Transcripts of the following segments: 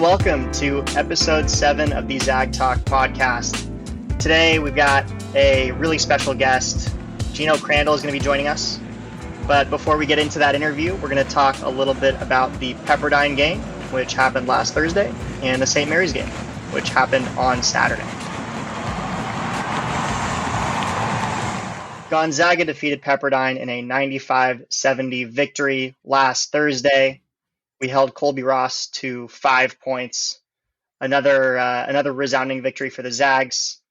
welcome to episode 7 of the Zag Talk podcast. Today we've got a really special guest. Geno Crandall is going to be joining us. But before we get into that interview, we're going to talk a little bit about the Pepperdine game, which happened last Thursday, and the St. Mary's game, which happened on Saturday. Gonzaga defeated Pepperdine in a 95-70 victory last Thursday. We held Colby Ross to 5 points. Another resounding victory for the Zags.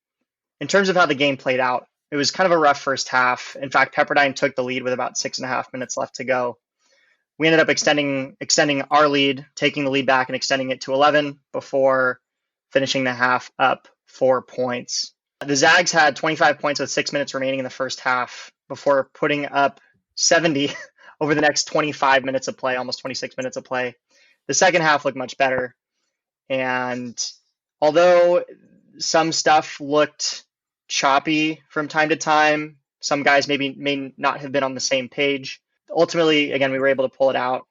In terms of how the game played out, it was kind of a rough first half. In fact, Pepperdine took the lead with about 6.5 minutes left to go. We ended up extending our lead, taking the lead back and extending it to 11 before finishing the half up 4 points. The Zags had 25 points with 6 minutes remaining in the first half before putting up 70 over the next 25 minutes of play, almost 26 minutes of play. The second half looked much better. And although some stuff looked choppy from time to time, some guys may not have been on the same page. Ultimately, again, we were able to pull it out.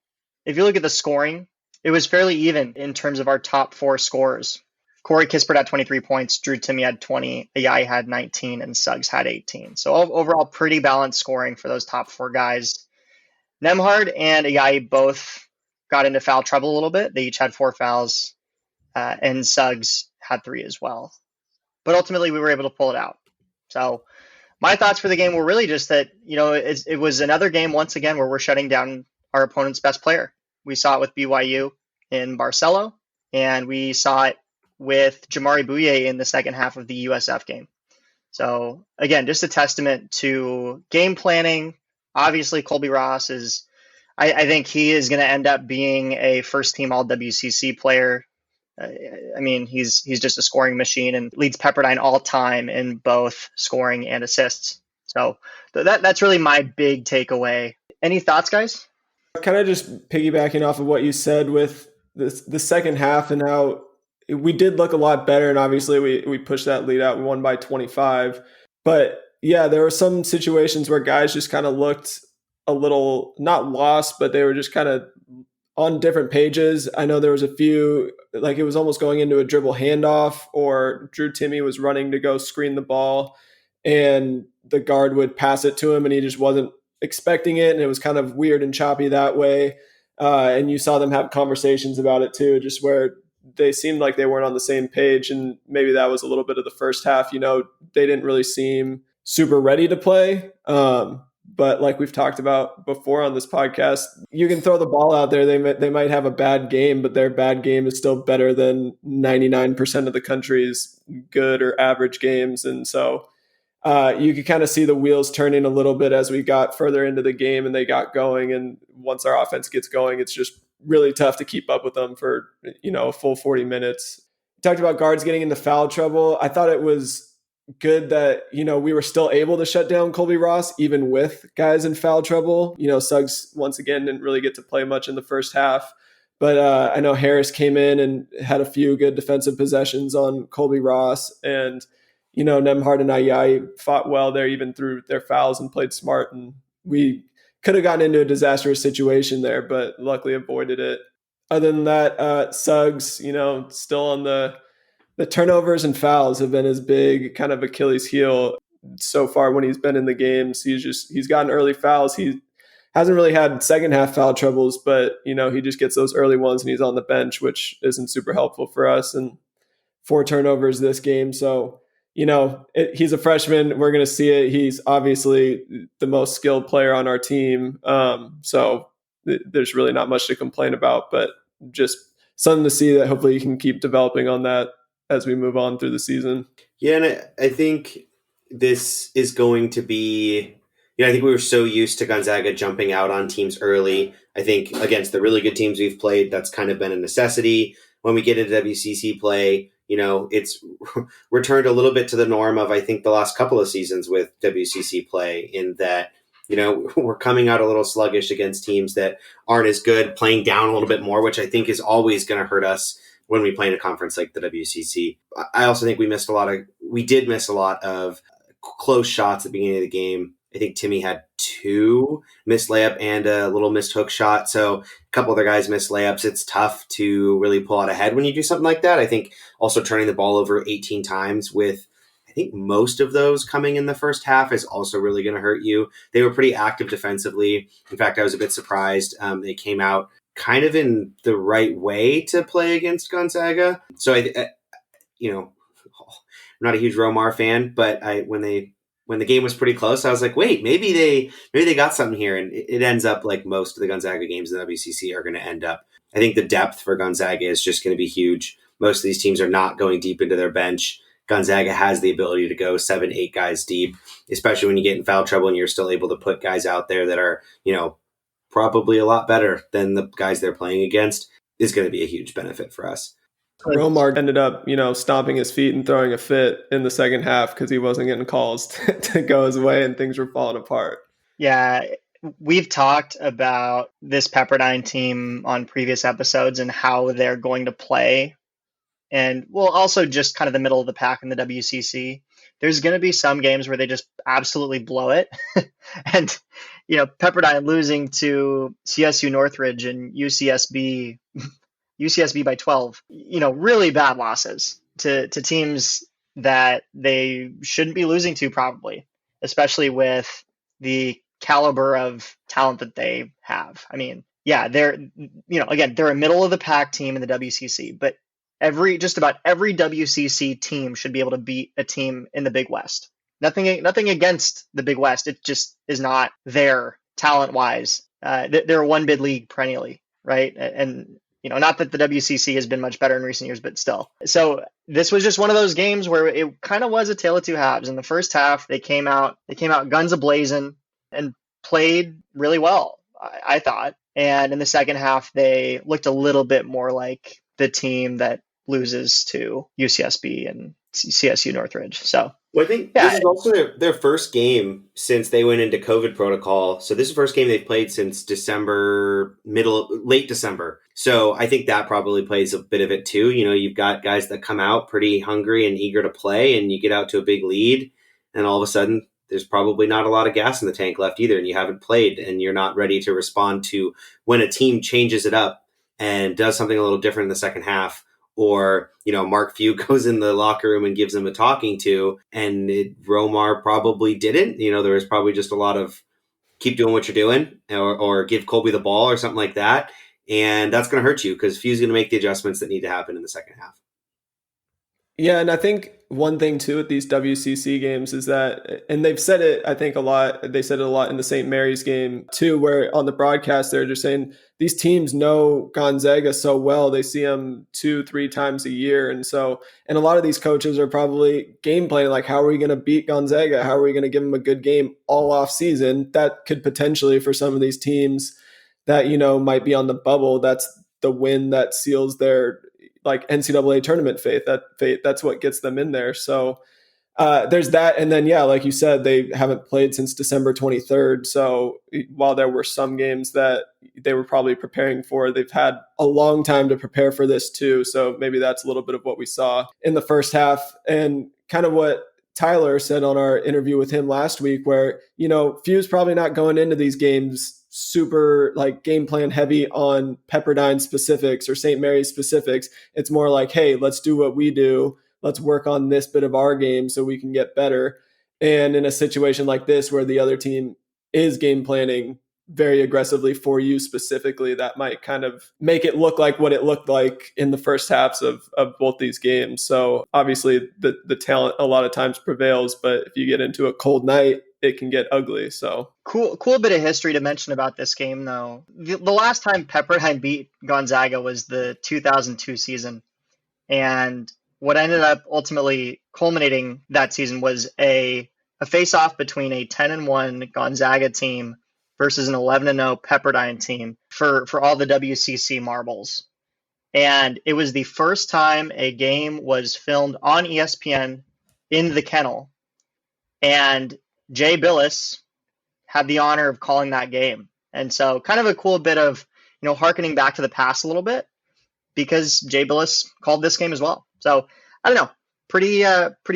If you look at the scoring, it was fairly even in terms of our top 4 scorers. Corey Kispert had 23 points, Drew Timme had 20, Ayayi had 19, and Suggs had 18. So overall, pretty balanced scoring for those top 4 guys. Nembhard and Ayayi both got into foul trouble a little bit. They each had 4 fouls, and Suggs had 3 as well. But ultimately, we were able to pull it out. So my thoughts for the game were really just that, it was another game, once again, where we're shutting down our opponent's best player. We saw it with BYU in Barcelo, and we saw it with Jamari Bouye in the second half of the USF game. So again, just a testament to game planning. Obviously, Colby Ross I think he is going to end up being a first-team All-WCC player. He's just a scoring machine and leads Pepperdine all time in both scoring and assists. So that's really my big takeaway. Any thoughts, guys? Kind of just piggybacking off of what you said with the second half and how we did look a lot better. And obviously we pushed that lead out. We won by 25. But yeah, there were some situations where guys just kind of looked a little, not lost, but they were just kind of on different pages. I know there was a few, like it was almost going into a dribble handoff, or Drew Timme was running to go screen the ball and the guard would pass it to him and he just wasn't expecting it. And it was kind of weird and choppy that way. And you saw them have conversations about it too, just where they seemed like they weren't on the same page. And maybe that was a little bit of the first half. They didn't really seem super ready to play. But like we've talked about before on this podcast, you can throw the ball out there. They might have a bad game, but their bad game is still better than 99% of the country's good or average games. And so you could kind of see the wheels turning a little bit as we got further into the game and they got going. And once our offense gets going, it's just really tough to keep up with them for, a full 40 minutes. Talked about guards getting into foul trouble. I thought it was good that, we were still able to shut down Colby Ross, even with guys in foul trouble. Suggs, once again, didn't really get to play much in the first half. But I know Harris came in and had a few good defensive possessions on Colby Ross. And, Nembhard and Ayayi fought well there, even through their fouls, and played smart. And we could have gotten into a disastrous situation there, but luckily avoided it. Other than that, Suggs, still on the turnovers and fouls have been his big kind of Achilles heel so far when he's been in the games. He's gotten early fouls. He hasn't really had second half foul troubles, but he just gets those early ones and he's on the bench, which isn't super helpful for us. And 4 turnovers this game. So, he's a freshman. We're going to see it. He's obviously the most skilled player on our team. So there's really not much to complain about, but just something to see that hopefully you can keep developing on that as we move on through the season. Yeah, and I think this is going to be, I think we were so used to Gonzaga jumping out on teams early. I think against the really good teams we've played, that's kind of been a necessity. When we get into WCC play, it's returned a little bit to the norm of, I think, the last couple of seasons with WCC play, in that, we're coming out a little sluggish against teams that aren't as good, playing down a little bit more, which I think is always going to hurt us when we play in a conference like the WCC. I also think we did miss a lot of close shots at the beginning of the game. I think Timmy had 2 missed layup and a little missed hook shot. So a couple other guys missed layups. It's tough to really pull out ahead when you do something like that. I think also turning the ball over 18 times with, I think most of those coming in the first half is also really going to hurt you. They were pretty active defensively. In fact, I was a bit surprised. They came out kind of in the right way to play against Gonzaga. So I'm not a huge Romar fan, but when the game was pretty close, I was like, wait, maybe they got something here. And it ends up like most of the Gonzaga games in the WCC are going to end up. I think the depth for Gonzaga is just going to be huge. Most of these teams are not going deep into their bench. Gonzaga has the ability to go 7-8 guys deep, especially when you get in foul trouble and you're still able to put guys out there that are, probably a lot better than the guys they're playing against. Is going to be a huge benefit for us. Romar ended up, stomping his feet and throwing a fit in the second half because he wasn't getting calls to go his way and things were falling apart. Yeah, we've talked about this Pepperdine team on previous episodes and how they're going to play. And also just kind of the middle of the pack in the WCC. There's going to be some games where they just absolutely blow it. And, Pepperdine losing to CSU Northridge and UCSB by 12, really bad losses to teams that they shouldn't be losing to probably, especially with the caliber of talent that they have. I mean, yeah, they're a middle of the pack team in the WCC, but just about every WCC team should be able to beat a team in the Big West. Nothing against the Big West. It just is not there talent-wise. They're a one-bid league perennially, right? And not that the WCC has been much better in recent years, but still. So this was just one of those games where it kind of was a tale of two halves. In the first half, they came out guns a-blazing and played really well, I thought. And in the second half, they looked a little bit more like the team that loses to UCSB and CSU Northridge. So, I think this is also their first game since they went into COVID protocol. So this is the first game they've played since late December. So I think that probably plays a bit of it too. You've got guys that come out pretty hungry and eager to play, and you get out to a big lead, and all of a sudden there's probably not a lot of gas in the tank left either, and you haven't played, and you're not ready to respond to when a team changes it up and does something a little different in the second half. Or, Mark Few goes in the locker room and gives them a talking to, and Romar probably didn't. There was probably just a lot of keep doing what you're doing or give Colby the ball or something like that. And that's going to hurt you because Few's going to make the adjustments that need to happen in the second half. Yeah, and I think one thing too with these WCC games is that, and they've said it, I think a lot, they said it a lot in the St. Mary's game too, where on the broadcast they're just saying these teams know Gonzaga so well, they see them 2-3 times a year. And a lot of these coaches are probably game planning, like how are we going to beat Gonzaga? How are we going to give them a good game all off season? That could potentially, for some of these teams that, might be on the bubble, that's the win that seals their NCAA tournament fate. That's what gets them in there. So there's that. And then, like you said, they haven't played since December 23rd. So while there were some games that they were probably preparing for, they've had a long time to prepare for this too. So maybe that's a little bit of what we saw in the first half, and kind of what Tyler said on our interview with him last week, where, Few's probably not going into these games super game plan heavy on Pepperdine specifics or St. Mary's specifics. It's more like, hey, let's do what we do. Let's work on this bit of our game so we can get better. And in a situation like this, where the other team is game planning very aggressively for you specifically, that might kind of make it look like what it looked like in the first halves of both these games. So obviously the talent a lot of times prevails, but if you get into a cold night, it can get ugly. So cool bit of history to mention about this game, though. The last time Pepperdine beat Gonzaga was the 2002 season, and what ended up ultimately culminating that season was a face-off between a 10-1 Gonzaga team versus an 11-0 Pepperdine team for all the WCC marbles. And it was the first time a game was filmed on ESPN in the Kennel, and Jay Billis had the honor of calling that game. And so kind of a cool bit of, harkening back to the past a little bit, because Jay Billis called this game as well. So I don't know, pretty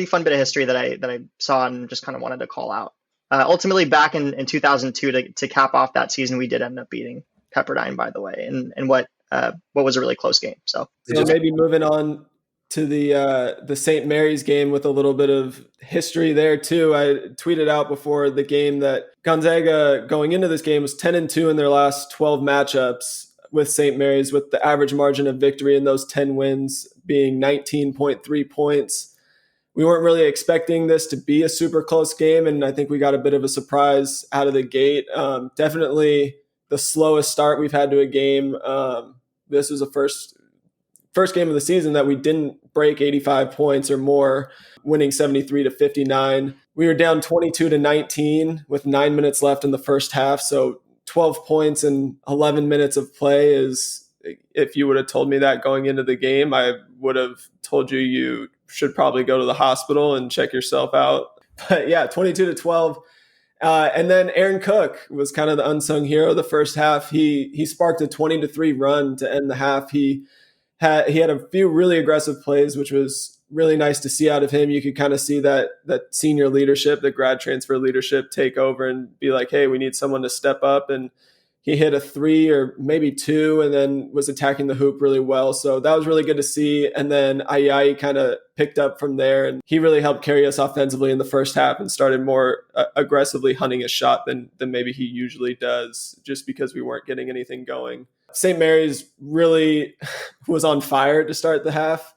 fun bit of history that I saw and just kind of wanted to call out. Ultimately, back in 2002 to cap off that season, we did end up beating Pepperdine, by the way, and what was a really close game. So maybe moving on to the St. Mary's game with a little bit of history there too. I tweeted out before the game that Gonzaga going into this game was 10-2 in their last 12 matchups with St. Mary's, with the average margin of victory in those 10 wins being 19.3 points. We weren't really expecting this to be a super close game, and I think we got a bit of a surprise out of the gate. Definitely the slowest start we've had to a game. This was the first game of the season that we didn't break 85 points or more, winning 73-59. We were down 22-19 with 9 minutes left in the first half. So 12 points in 11 minutes of play is, if you would have told me that going into the game, I would have told you should probably go to the hospital and check yourself out. But yeah, 22-12. And then Aaron Cook was kind of the unsung hero of the first half. He sparked a 20-3 run to end the half. He had a few really aggressive plays, which was really nice to see out of him. You could kind of see that senior leadership, the grad transfer leadership, take over and be like, hey, we need someone to step up. And he hit a 3 or maybe 2 and then was attacking the hoop really well. So that was really good to see. And then Ayayi kind of picked up from there, and he really helped carry us offensively in the first half and started more aggressively hunting a shot than maybe he usually does, just because we weren't getting anything going. St. Mary's really was on fire to start the half,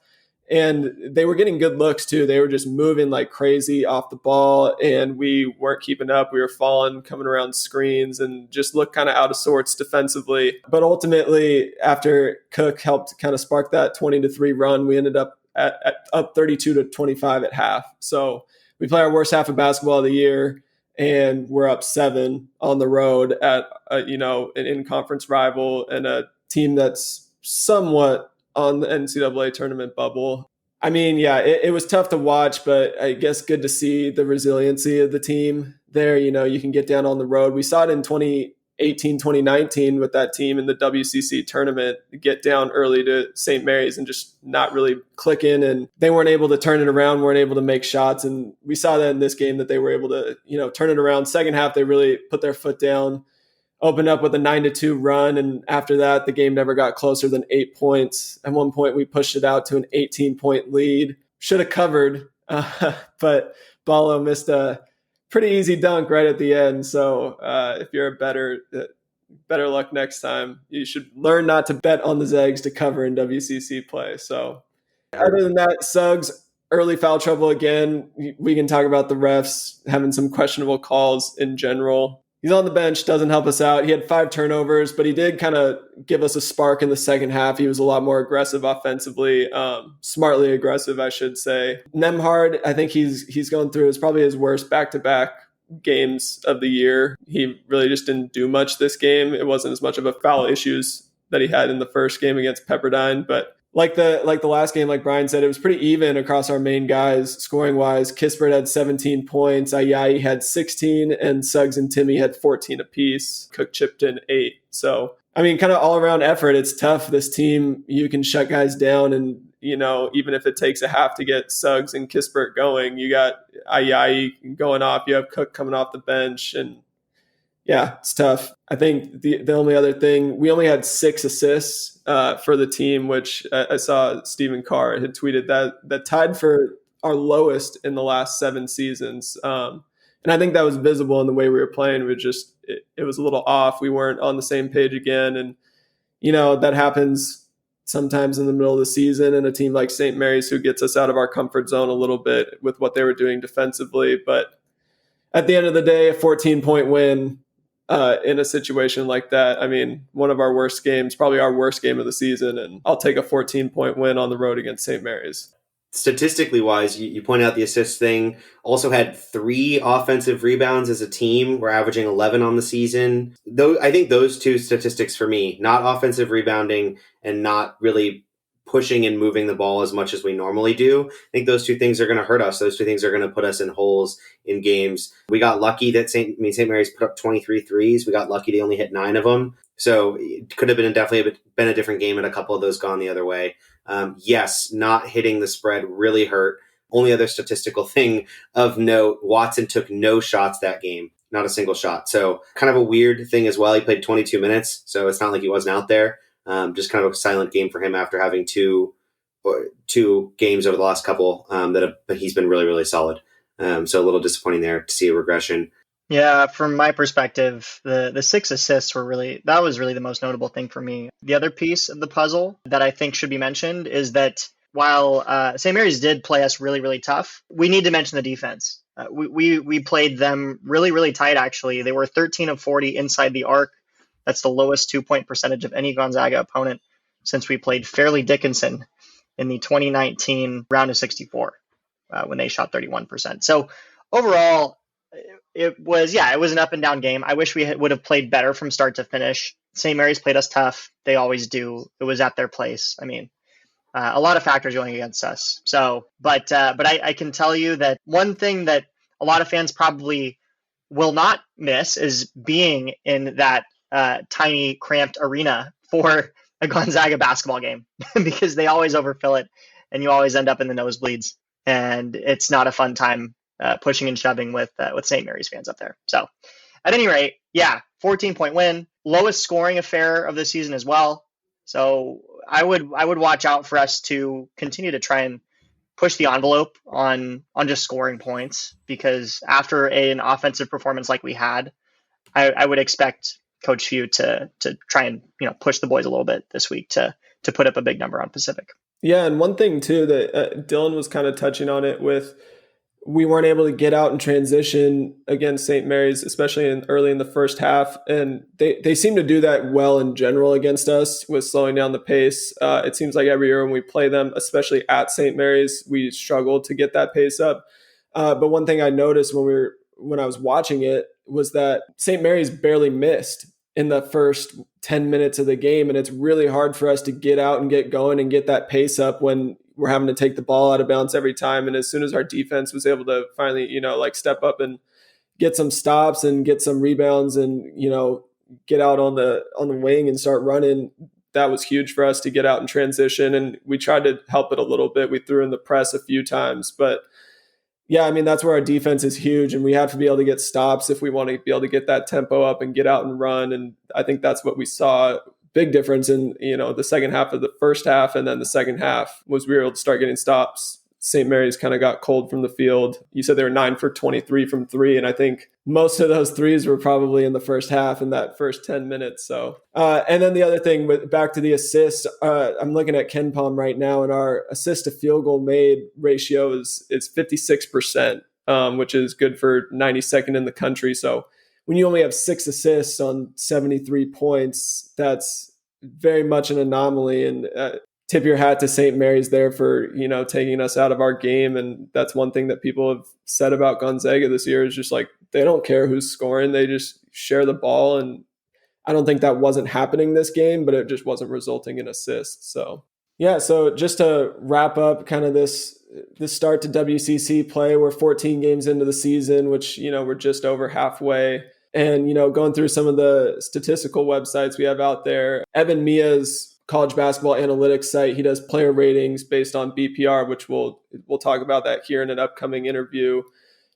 and they were getting good looks too. They were just moving like crazy off the ball, and we weren't keeping up. We were falling, coming around screens, and just looked kind of out of sorts defensively. But ultimately, after Cook helped kind of spark that 20-3 run, we ended up up 32-25 at half. So we play our worst half of basketball of the year, and we're up 7 on the road at an in-conference rival and a team that's somewhat on the NCAA tournament bubble. I mean, yeah, it was tough to watch, but I guess good to see the resiliency of the team there. You can get down on the road. We saw it in 2018, 2019 with that team in the WCC tournament, get down early to St. Mary's and just not really click in, and they weren't able to turn it around, weren't able to make shots. And we saw that in this game, that they were able to, turn it around. Second half, they really put their foot down, opened up with a 9-2 run. And after that, the game never got closer than 8 points. At one point, we pushed it out to an 18-point lead. Should have covered, but Ballo missed a pretty easy dunk right at the end. So if you're a better luck next time. You should learn not to bet on the Zags to cover in WCC play. So other than that, Suggs, early foul trouble again. We can talk about the refs having some questionable calls in general. He's on the bench, doesn't help us out. He had 5 turnovers, but he did kind of give us a spark in the second half. He was a lot more aggressive offensively, smartly aggressive, I should say. Nembhard, I think he's going through probably his worst back-to-back games of the year. He really just didn't do much this game. It wasn't as much of a foul issues that he had in the first game against Pepperdine, but like the last game, like Brian said, it was pretty even across our main guys scoring wise. Kispert had 17 points, Ayayi had 16, and Suggs and Timmy had 14 apiece. Cook chipped in 8. So I mean, kind of all around effort. It's tough. This team, you can shut guys down, and even if it takes a half to get Suggs and Kispert going, you got Ayayi going off. You have Cook coming off the bench, and yeah, it's tough. I think the only other thing, we only had 6 assists for the team, which I saw Stephen Carr had tweeted that tied for our lowest in the last 7 seasons. And I think that was visible in the way we were playing. It was a little off. We weren't on the same page again. And, that happens sometimes in the middle of the season, and a team like St. Mary's who gets us out of our comfort zone a little bit with what they were doing defensively. But at the end of the day, a 14-point win in a situation like that. I mean, one of our worst games, probably our worst game of the season, and I'll take a 14-point win on the road against St. Mary's. Statistically wise, you point out the assist thing. Also had 3 offensive rebounds as a team. We're averaging 11 on the season. Though I think those 2 statistics for me, not offensive rebounding and not really pushing and moving the ball as much as we normally do, I think those 2 things are going to hurt us. Those 2 things are going to put us in holes in games. We got lucky that St. Mary's put up 23 threes. We got lucky they only hit 9 of them. So it could have definitely been a different game, and a couple of those gone the other way. Yes, not hitting the spread really hurt. only other statistical thing of note, Watson took no shots that game, not a single shot. So kind of a weird thing as well. He played 22 minutes, so it's not like he wasn't out there. Just kind of a silent game for him after having two games over the last couple but he's been really, really solid. So a little disappointing there to see a regression. Yeah, from my perspective, the 6 assists that was really the most notable thing for me. The other piece of the puzzle that I think should be mentioned is that while St. Mary's did play us really, really tough, we need to mention the defense. We played them really, really tight, actually. They were 13 of 40 inside the arc. That's the lowest 2-point percentage of any Gonzaga opponent since we played Fairleigh Dickinson in the 2019 round of 64 when they shot 31%. So overall, it was an up and down game. I wish we would have played better from start to finish. St. Mary's played us tough. They always do. It was at their place. I mean, a lot of factors going against us. So, but I can tell you that one thing that a lot of fans probably will not miss is being in that tiny, cramped arena for a Gonzaga basketball game because they always overfill it and you always end up in the nosebleeds. And it's not a fun time pushing and shoving with St. Mary's fans up there. So at any rate, 14-point win, lowest scoring affair of the season as well. So I would watch out for us to continue to try and push the envelope on just scoring points, because after an offensive performance like we had, I would expect Coach Few to try and push the boys a little bit this week to put up a big number on Pacific. Yeah, and one thing too that Dylan was kind of touching on it with, we weren't able to get out and transition against St. Mary's, especially early in the first half. And they seem to do that well in general against us with slowing down the pace. It seems like every year when we play them, especially at St. Mary's, we struggle to get that pace up. But one thing I noticed when I was watching it was that St. Mary's barely missed in the first 10 minutes of the game. And it's really hard for us to get out and get going and get that pace up when we're having to take the ball out of bounds every time. And as soon as our defense was able to finally, step up and get some stops and get some rebounds and, get out on the wing and start running, that was huge for us to get out and transition. And we tried to help it a little bit. We threw in the press a few times, but yeah, I mean, that's where our defense is huge, and we have to be able to get stops if we want to be able to get that tempo up and get out and run. And I think that's what we saw. Big difference in, the second half of the first half, and then the second half was we were able to start getting stops. St. Mary's kind of got cold from the field. You said they were 9 for 23 from three, and I think most of those threes were probably in the first half in that first 10 minutes. So, and then the other thing, back to the assists, I'm looking at KenPom right now, and our assist to field goal made ratio is 56%, which is good for 92nd in the country. So when you only have 6 assists on 73 points, that's very much an anomaly. And tip your hat to St. Mary's there for, taking us out of our game. And that's one thing that people have said about Gonzaga this year is just like, they don't care who's scoring. They just share the ball. And I don't think that wasn't happening this game, but it just wasn't resulting in assists. So, yeah. So just to wrap up kind of this start to WCC play, we're 14 games into the season, which, we're just over halfway. And, going through some of the statistical websites we have out there, Evan Mia's college basketball analytics site, he does player ratings based on BPR, which we'll talk about that here in an upcoming interview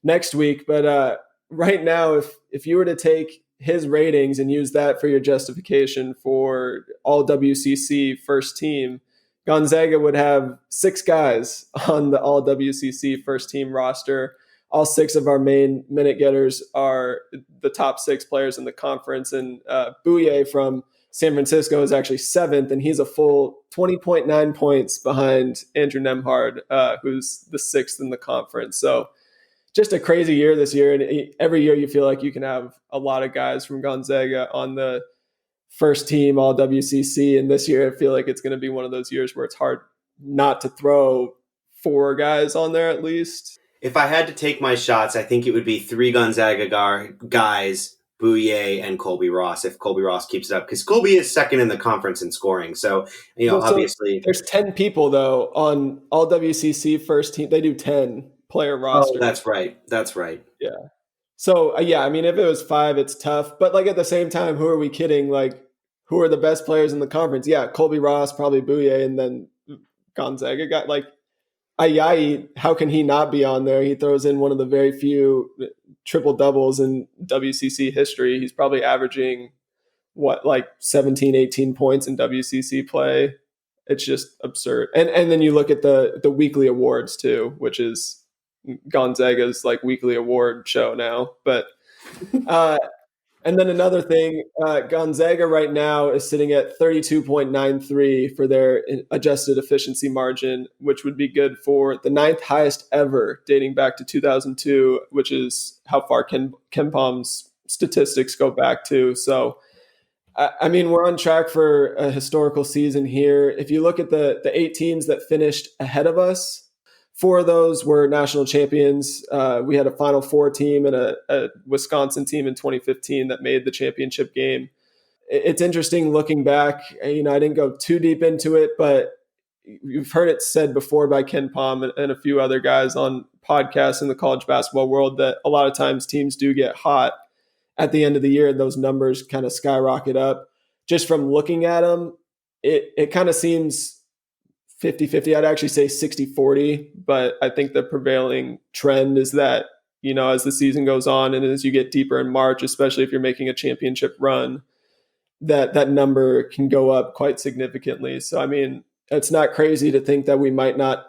next week. But right now, if you were to take his ratings and use that for your justification for all WCC first team, Gonzaga would have 6 guys on the all WCC first team roster. All 6 of our main minute getters are the top 6 players in the conference. And Bouye from San Francisco is actually 7th, and he's a full 20.9 points behind Andrew Nemhard, who's the 6th in the conference. So just a crazy year this year. And every year you feel like you can have a lot of guys from Gonzaga on the first team all WCC. And this year I feel like it's going to be one of those years where it's hard not to throw 4 guys on there at least. If I had to take my shots, I think it would be 3 Gonzaga guys, Bouye and Colby Ross, if Colby Ross keeps it up, because Colby is 2nd in the conference in scoring. So, obviously there's 10 people though on all WCC first team. They do 10 player roster. Oh, that's right. Yeah. So I mean, if it was 5, it's tough. But like at the same time, who are we kidding? Like, who are the best players in the conference? Yeah, Colby Ross, probably Bouye, and then Gonzaga got like Ayayi, how can he not be on there? He throws in one of the very few triple doubles in WCC history. He's probably averaging like 17, 18 points in WCC play. It's just absurd. And then you look at the weekly awards too, which is Gonzaga's like weekly award show now. But and then another thing, Gonzaga right now is sitting at 32.93 for their adjusted efficiency margin, which would be good for the ninth highest ever dating back to 2002, which is how far Ken Palm's statistics go back to. So, I mean, we're on track for a historical season here. If you look at the 8 teams that finished ahead of us, 4 of those were national champions. We had a Final Four team and a Wisconsin team in 2015 that made the championship game. It's interesting looking back. You know, I didn't go too deep into it, but you've heard it said before by Ken Palm and a few other guys on podcasts in the college basketball world that a lot of times teams do get hot at the end of the year and those numbers kind of skyrocket up. Just from looking at them, it kind of seems 50-50. I'd actually say 60-40, but I think the prevailing trend is that, you know, as the season goes on and as you get deeper in March, especially if you're making a championship run, that number can go up quite significantly. So, I mean, it's not crazy to think that we might not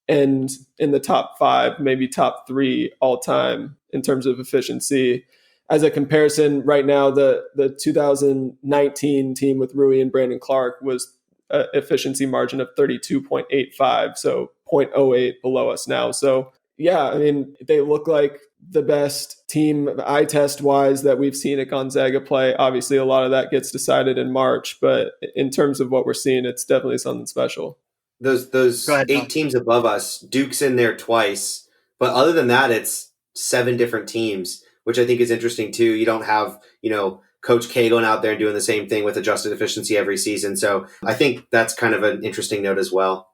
end in the top 5, maybe top 3 all time in terms of efficiency. As a comparison, right now, the 2019 team with Rui and Brandon Clark was an efficiency margin of 32.85, so 0.08 below us now. So, yeah, I mean, they look like the best team eye test wise that we've seen at Gonzaga play. Obviously, a lot of that gets decided in March, but in terms of what we're seeing, it's definitely something special. Those ahead, 8 Tom. teams above us, Duke's in there twice, but other than that, it's 7 different teams, which I think is interesting too. You don't have, you know, Coach K going out there and doing the same thing with adjusted efficiency every season. So I think that's kind of an interesting note as well.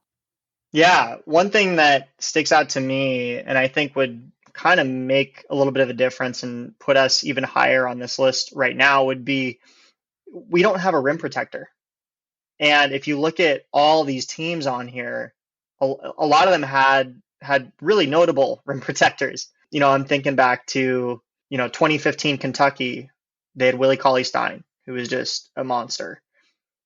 Yeah, one thing that sticks out to me and I think would kind of make a little bit of a difference and put us even higher on this list right now would be we don't have a rim protector. And if you look at all these teams on here, a lot of them had really notable rim protectors. You know, I'm thinking back to, 2015 Kentucky. They had Willie Cauley-Stein, who was just a monster.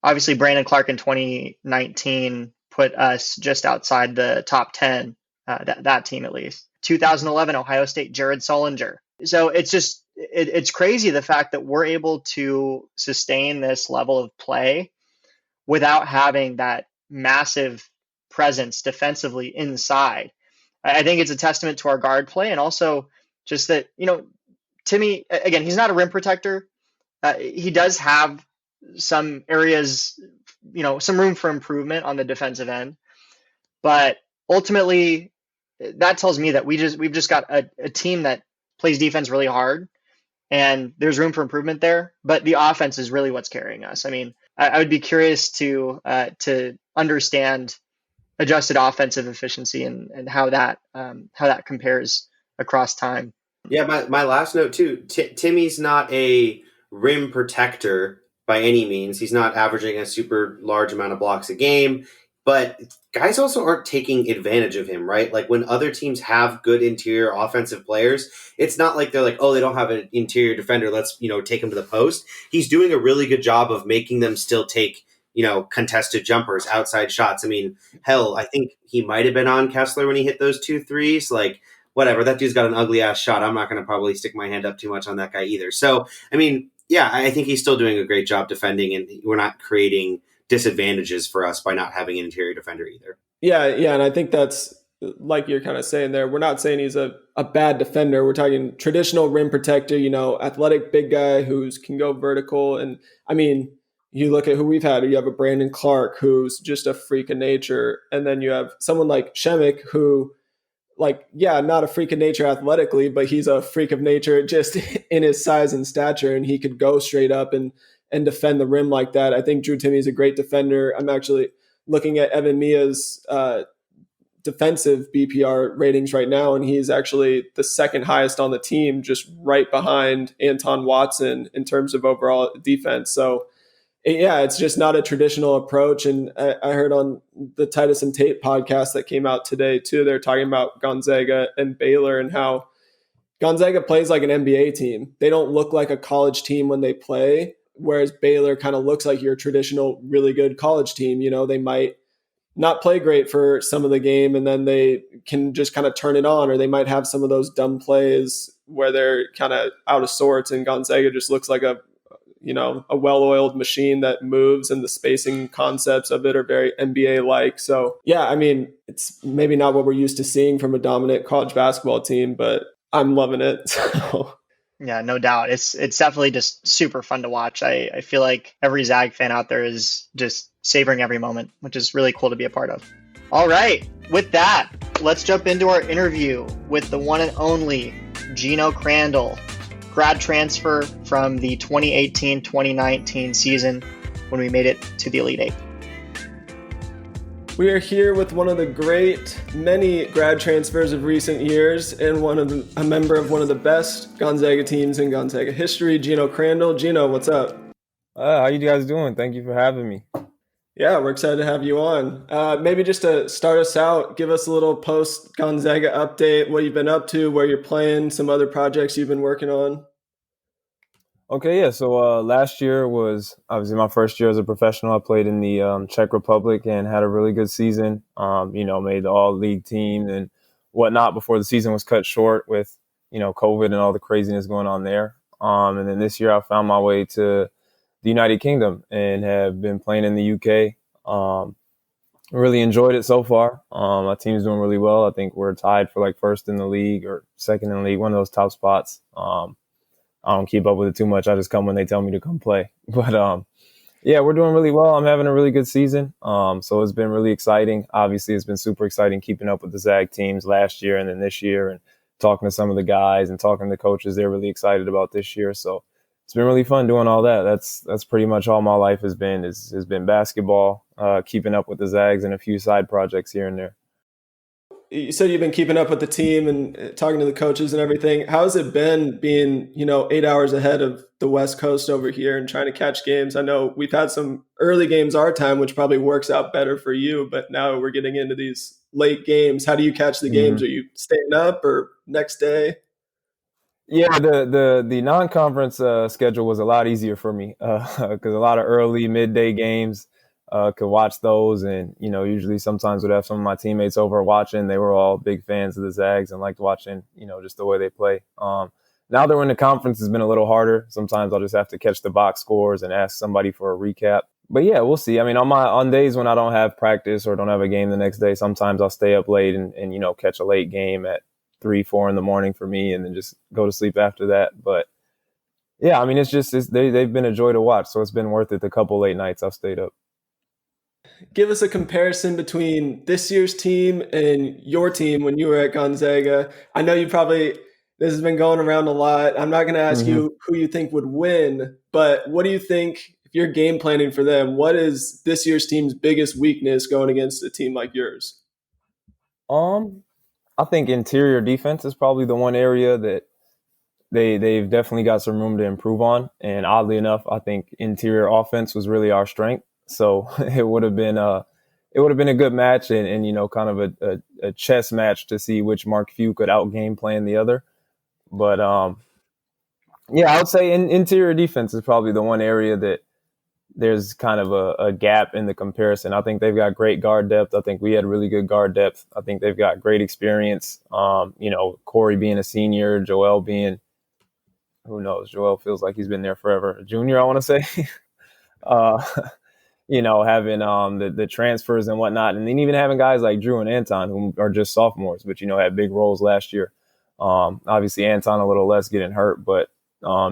Obviously, Brandon Clark in 2019 put us just outside the top 10, that team at least. 2011 Ohio State, Jared Solinger. So it's crazy the fact that we're able to sustain this level of play without having that massive presence defensively inside. I think it's a testament to our guard play and also just that, Timmy, again, he's not a rim protector. He does have some areas, some room for improvement on the defensive end. But ultimately, that tells me that we've just got a team that plays defense really hard and there's room for improvement there. But the offense is really what's carrying us. I mean, I would be curious to understand adjusted offensive efficiency and how that compares across time. Yeah, my last note too. Timmy's not a rim protector by any means. He's not averaging a super large amount of blocks a game, but guys also aren't taking advantage of him, right? Like when other teams have good interior offensive players, it's not like they're like, oh, they don't have an interior defender, let's, take him to the post. He's doing a really good job of making them still take, contested jumpers, outside shots. I mean, hell, I think he might have been on Kessler when he hit those 2 threes. Like, whatever, that dude's got an ugly ass shot. I'm not going to probably stick my hand up too much on that guy either. So, I mean, yeah, I think he's still doing a great job defending, and we're not creating disadvantages for us by not having an interior defender either. Yeah, and I think that's like you're kind of saying there. We're not saying he's a bad defender. We're talking traditional rim protector, athletic big guy who can go vertical. And I mean, you look at who we've had. You have a Brandon Clark who's just a freak of nature, and then you have someone like Shemek who, not a freak of nature athletically, but he's a freak of nature just in his size and stature, and he could go straight up and defend the rim like that. I think Drew Timmy's a great defender. I'm actually looking at Evan Mia's defensive BPR ratings right now, and he's actually the second highest on the team, just right behind Anton Watson in terms of overall defense. So yeah, it's just not a traditional approach. And I heard on the Titus and Tate podcast that came out today too, they're talking about Gonzaga and Baylor and how Gonzaga plays like an NBA team. They don't look like a college team when they play, whereas Baylor kind of looks like your traditional really good college team. You know, they might not play great for some of the game and then they can just kind of turn it on, or they might have some of those dumb plays where they're kind of out of sorts, and Gonzaga just looks like a well-oiled machine that moves, and the spacing concepts of it are very NBA-like. So yeah, I mean, it's maybe not what we're used to seeing from a dominant college basketball team, but I'm loving it. So. Yeah, no doubt. It's definitely just super fun to watch. I feel like every Zag fan out there is just savoring every moment, which is really cool to be a part of. All right, with that, let's jump into our interview with the one and only Geno Crandall, grad transfer from the 2018-2019 season when we made it to the Elite Eight. We are here with one of the many grad transfers of recent years and a member of one of the best Gonzaga teams in Gonzaga history, Geno Crandall. Geno, what's up? How you guys doing? Thank you for having me. Yeah, we're excited to have you on. Maybe just to start us out, give us a little post-Gonzaga update, what you've been up to, where you're playing, some other projects you've been working on. Okay, yeah. So last year was obviously my first year as a professional. I played in the Czech Republic and had a really good season. Made the all-league team and whatnot before the season was cut short with, COVID and all the craziness going on there. And then this year I found my way to the United Kingdom and have been playing in the UK. Really enjoyed it so far. My team's doing really well. I think we're tied for like first in the league or second in the league, one of those top spots. I don't keep up with it too much. I just come when they tell me to come play. But yeah, we're doing really well. I'm having a really good season. So it's been really exciting. Obviously, it's been super exciting keeping up with the Zag teams last year and then this year, and talking to some of the guys and talking to the coaches. They're really excited about this year. So it's been really fun doing all that. That's pretty much all my life has been basketball, keeping up with the Zags and a few side projects here and there. You said you've been keeping up with the team and talking to the coaches and everything. How's it been being, 8 hours ahead of the West Coast over here and trying to catch games? I know we've had some early games our time, which probably works out better for you, but now we're getting into these late games. How do you catch the games? Are you staying up or next day? Yeah, the non-conference schedule was a lot easier for me because a lot of early midday games. Could watch those, and usually sometimes would have some of my teammates over watching. They were all big fans of the Zags and liked watching, just the way they play. Now that we're in the conference, it's been a little harder. Sometimes I'll just have to catch the box scores and ask somebody for a recap. But yeah, we'll see. I mean, on days when I don't have practice or don't have a game the next day, sometimes I'll stay up late and catch a late game at 3-4 in the morning for me, and then just go to sleep after that. But yeah, I mean, they've been a joy to watch, so it's been worth it. The couple late nights I've stayed up. Give us a comparison between this year's team and your team when you were at Gonzaga. I know this has been going around a lot. I'm not going to ask you who you think would win, but what do you think, if you're game planning for them, what is this year's team's biggest weakness going against a team like yours? I think interior defense is probably the one area that they've definitely got some room to improve on. And oddly enough, I think interior offense was really our strength. So it would have been a good match and kind of a chess match to see which Mark Few could out-game plan the other. But yeah, I would say interior defense is probably the one area that there's kind of a gap in the comparison. I think they've got great guard depth. I think we had really good guard depth. I think they've got great experience. Corey being a senior, Joel being, who knows? Joel feels like he's been there forever. A junior, I want to say. Having the transfers and whatnot, and then even having guys like Drew and Anton who are just sophomores, but had big roles last year. Obviously Anton a little less getting hurt, but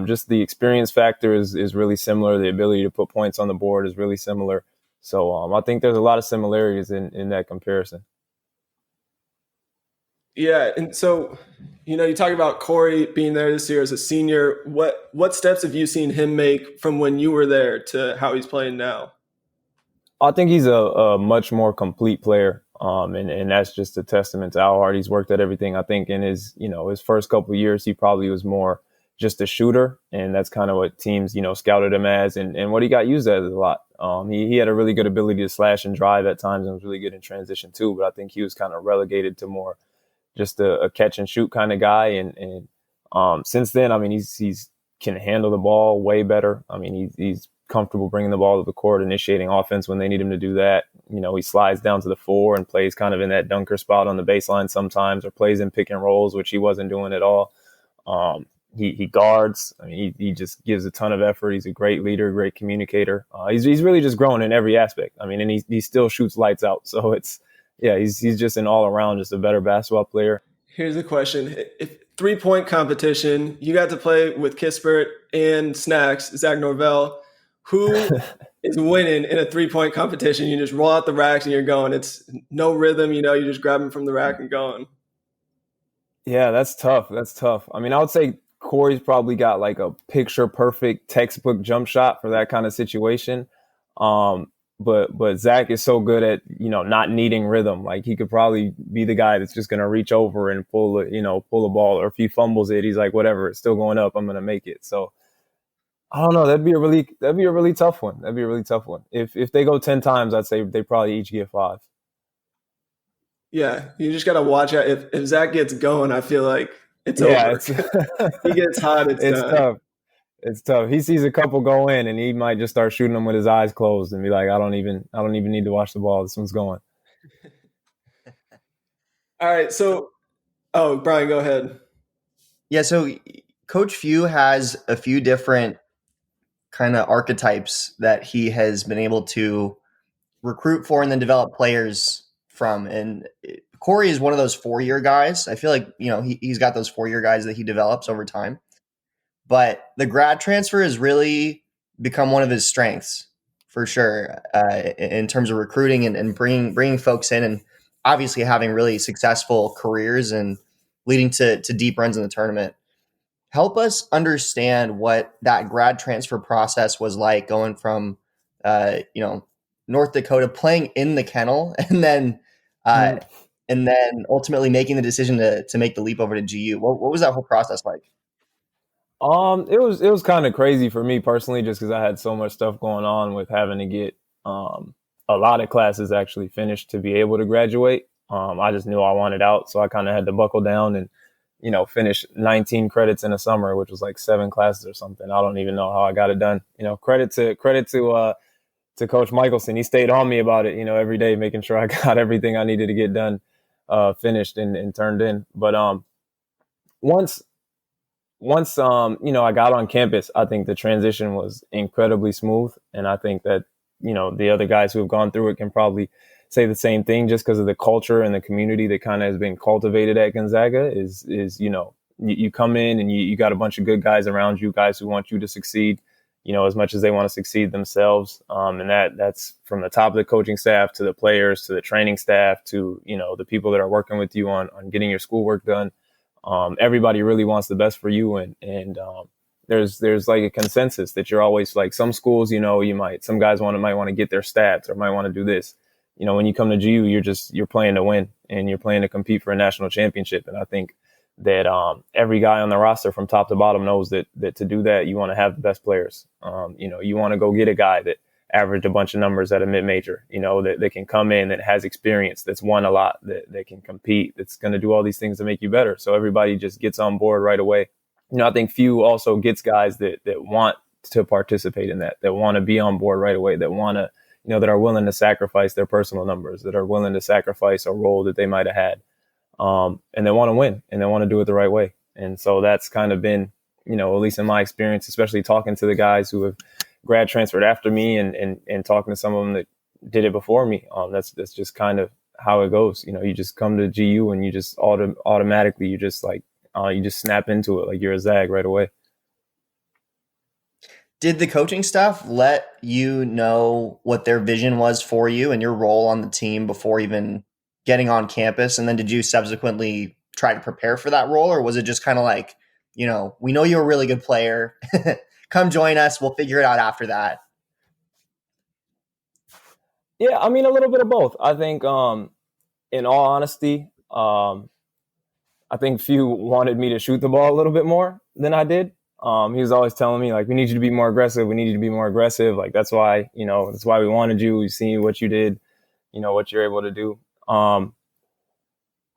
just the experience factor is really similar. The ability to put points on the board is really similar. So I think there's a lot of similarities in that comparison. Yeah, and so you talk about Corey being there this year as a senior. What steps have you seen him make from when you were there to how he's playing now? I think he's a much more complete player, and that's just a testament to how hard he's worked at everything. I think in his first couple of years, he probably was more just a shooter, and that's kind of what teams, scouted him as, and what he got used as a lot. He had a really good ability to slash and drive at times, and was really good in transition too. But I think he was kind of relegated to more just a catch and shoot kind of guy. And since then, I mean, he's can handle the ball way better. I mean, he's comfortable bringing the ball to the court, initiating offense when they need him to do that. He slides down to the 4 and plays kind of in that dunker spot on the baseline sometimes, or plays in pick and rolls, which he wasn't doing at all. He guards. I mean, he just gives a ton of effort. He's a great leader, great communicator. He's really just grown in every aspect. I mean, and he still shoots lights out. So he's just an all around, just a better basketball player. Here's the question: if 3-point competition, you got to play with Kispert and Snacks, Zach Norvell, who is winning in a 3-point competition? You just roll out the racks and you're going. It's no rhythm, you just grab them from the rack and going. Yeah, that's tough. I mean, I would say Corey's probably got like a picture perfect textbook jump shot for that kind of situation. But Zach is so good at, not needing rhythm. Like, he could probably be the guy that's just going to reach over and pull a ball, or if he fumbles it, he's like, whatever, it's still going up, I'm going to make it. So I don't know. That'd be a really tough one. If they go 10 times, I'd say they probably each get 5. Yeah, you just got to watch out. If Zach gets going, I feel like it's over. He gets hot, it's done. Tough. It's tough. He sees a couple go in, and he might just start shooting them with his eyes closed and be like, I don't even need to watch the ball. This one's going. All right. So, Brian, go ahead. Yeah. So Coach Few has a few different kind of archetypes that he has been able to recruit for and then develop players from. And Corey is one of those 4-year guys. I feel like, he's got those 4-year guys that he develops over time. But the grad transfer has really become one of his strengths, for sure, in terms of recruiting and bringing folks in, and obviously having really successful careers and leading to deep runs in the tournament. Help us understand what that grad transfer process was like, going from, North Dakota, playing in the Kennel, and then ultimately making the decision to make the leap over to GU. What was that whole process like? It was kind of crazy for me personally, just because I had so much stuff going on with having to get a lot of classes actually finished to be able to graduate. I just knew I wanted out, so I kind of had to buckle down and finish 19 credits in a summer, which was like 7 classes or something. I don't even know how I got it done. Credit to Coach Michelson. He stayed on me about it, every day, making sure I got everything I needed to get done, finished and turned in. But once I got on campus, I think the transition was incredibly smooth. And I think that, the other guys who have gone through it can probably say the same thing, just because of the culture and the community that kind of has been cultivated at Gonzaga is you come in and you got a bunch of good guys around you, guys who want you to succeed, as much as they want to succeed themselves. And that's from the top of the coaching staff to the players, to the training staff, to, the people that are working with you on getting your schoolwork done. Everybody really wants the best for you. And there's like a consensus that you're always like, some schools, some guys might want to get their stats or might want to do this. When you come to GU, you're playing to win, and you're playing to compete for a national championship. And I think that every guy on the roster from top to bottom knows that to do that, you want to have the best players. You want to go get a guy that averaged a bunch of numbers at a mid-major, that can come in, that has experience, that's won a lot, that can compete, that's going to do all these things to make you better. So everybody just gets on board right away. I think Few also gets guys that want to participate in that want to be on board right away, that want to, that are willing to sacrifice their personal numbers, that are willing to sacrifice a role that they might have had. And they want to win, and they want to do it the right way. And so that's kind of been, at least in my experience, especially talking to the guys who have grad transferred after me and talking to some of them that did it before me. That's just kind of how it goes. You just come to GU and you just automatically, you just snap into it like you're a Zag right away. Did the coaching staff let you know what their vision was for you and your role on the team before even getting on campus? And then did you subsequently try to prepare for that role? Or was it just kind of like, we know you're a really good player. Come join us. We'll figure it out after that. Yeah, I mean, a little bit of both. I think, in all honesty, I think Few wanted me to shoot the ball a little bit more than I did. He was always telling me, like, we need you to be more aggressive. We need you to be more aggressive. Like, that's why we wanted you. We've seen what you did, what you're able to do.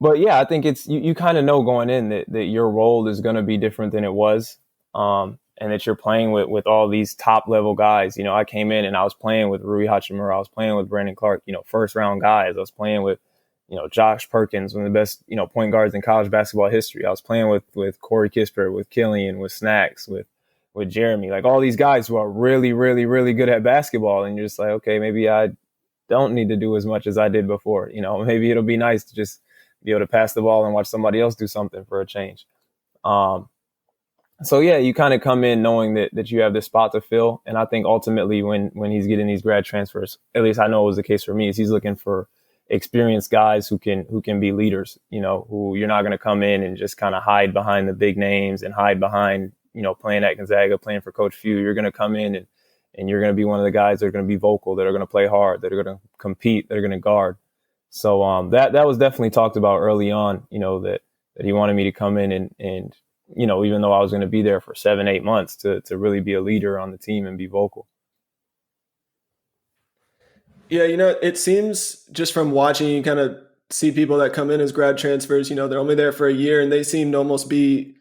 But yeah, I think it's you kind of know going in that your role is going to be different than it was, and that you're playing with all these top level guys. I came in and I was playing with Rui Hachimura, I was playing with Brandon Clark, first round guys. I was playing with Josh Perkins, one of the best point guards in college basketball history. I was playing with Corey Kispert, with Killian, with Snacks, with Jeremy, like all these guys who are really, really, really good at basketball. And you're just like, okay, maybe I don't need to do as much as I did before. Maybe it'll be nice to just be able to pass the ball and watch somebody else do something for a change. So yeah, you kind of come in knowing that you have this spot to fill. And I think ultimately when he's getting these grad transfers, at least I know it was the case for me, is he's looking for experienced guys who can be leaders, who you're not going to come in and just kind of hide behind the big names and hide behind, playing at Gonzaga, playing for Coach Few. You're going to come in and you're going to be one of the guys that are going to be vocal, that are going to play hard, that are going to compete, that are going to guard. So that was definitely talked about early on, that he wanted me to come in and even though I was going to be there for 7-8 months, to really be a leader on the team and be vocal. Yeah, it seems just from watching, you kind of see people that come in as grad transfers, they're only there for a year and they seem to almost be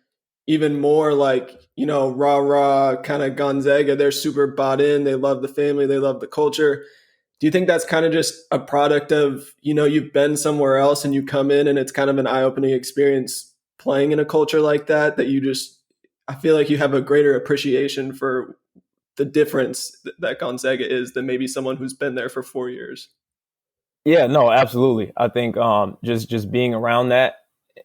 even more like, rah, kind of Gonzaga. They're super bought in. They love the family. They love the culture. Do you think that's kind of just a product of, you've been somewhere else and you come in and it's kind of an eye-opening experience playing in a culture like that I feel like you have a greater appreciation for the difference that Gonzaga is than maybe someone who's been there for 4 years? Yeah, no, absolutely. I think just being around that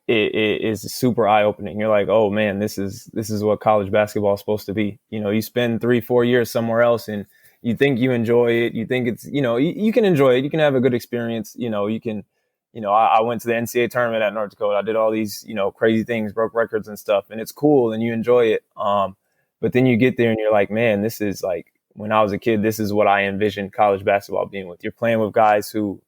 it is super eye-opening. You're like, oh man, this is what college basketball is supposed to be. You spend 3-4 years somewhere else and you think you enjoy it. You think it's, you can enjoy it. You can have a good experience. You can, I went to the NCAA tournament at North Dakota. I did all these, crazy things, broke records and stuff, and it's cool and you enjoy it. But then you get there and you're like, man, this is like, when I was a kid, this is what I envisioned college basketball being with. You're playing with guys who,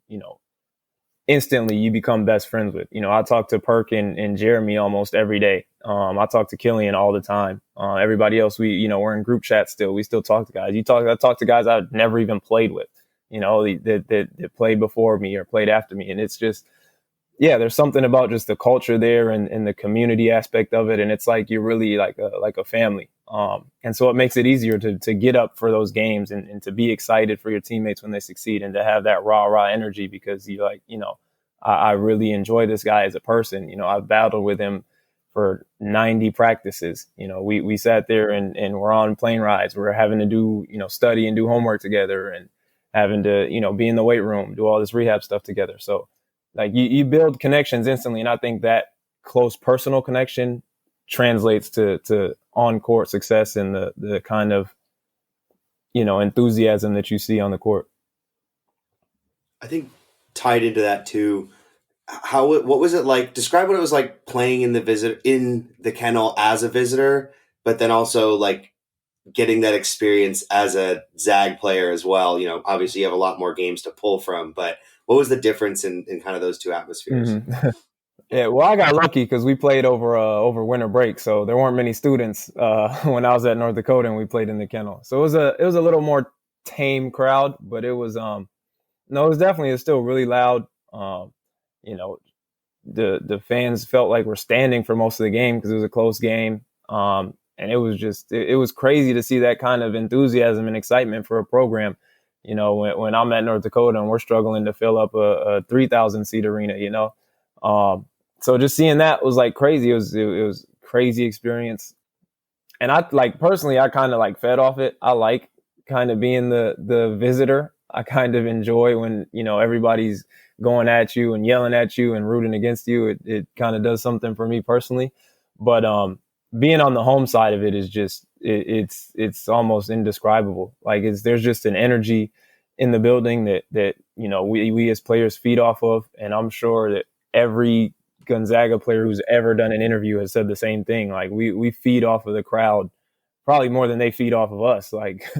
instantly you become best friends with. I talk to Perk and Jeremy almost every day. I talk to Killian all the time. Everybody else, we're in group chat still. We still talk to guys. I talk to guys I've never even played with, that played before me or played after me. And it's just, yeah, there's something about just the culture there and the community aspect of it. And it's like, you're really like a family. And so it makes it easier to get up for those games and to be excited for your teammates when they succeed and to have that rah energy, because you like, I really enjoy this guy as a person. I've battled with him for 90 practices. We sat there and we're on plane rides. We're having to do, study and do homework together and having to, be in the weight room, do all this rehab stuff together. So like you build connections instantly. And I think that close personal connection translates to on-court success and the kind of, enthusiasm that you see on the court. I think tied into that too, what was it like? Describe what it was like playing in the kennel as a visitor, but then also like getting that experience as a Zag player as well. Obviously you have a lot more games to pull from, but what was the difference in kind of those two atmospheres? Mm-hmm. Yeah, well, I got lucky because we played over winter break, so there weren't many students when I was at North Dakota and we played in the kennel. So it was a little more tame crowd, but it was it's still really loud. The fans felt like we're standing for most of the game because it was a close game. And it was just it was crazy to see that kind of enthusiasm and excitement for a program. When I'm at North Dakota and we're struggling to fill up a 3,000 seat arena. So just seeing that was like crazy. It was crazy experience. And I like personally, I kind of like fed off it. I like kind of being the visitor. I kind of enjoy when, everybody's going at you and yelling at you and rooting against you. It kind of does something for me personally. But being on the home side of it is just it's almost indescribable. Like there's just an energy in the building that we as players feed off of. And I'm sure that every Gonzaga player who's ever done an interview has said the same thing. Like we feed off of the crowd probably more than they feed off of us. Like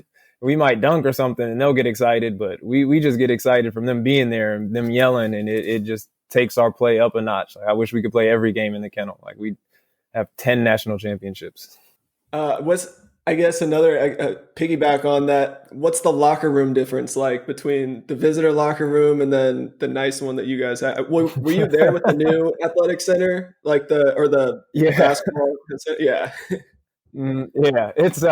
we might dunk or something and they'll get excited, but we just get excited from them being there and them yelling, and it just takes our play up a notch. Like, I wish we could play every game in the kennel. Like we have 10 national championships. What's I guess another piggyback on that? What's the locker room difference like between the visitor locker room and then the nice one that you guys had? Were you there with the new athletic center, like the Yeah. basketball? Yeah. Yeah, it's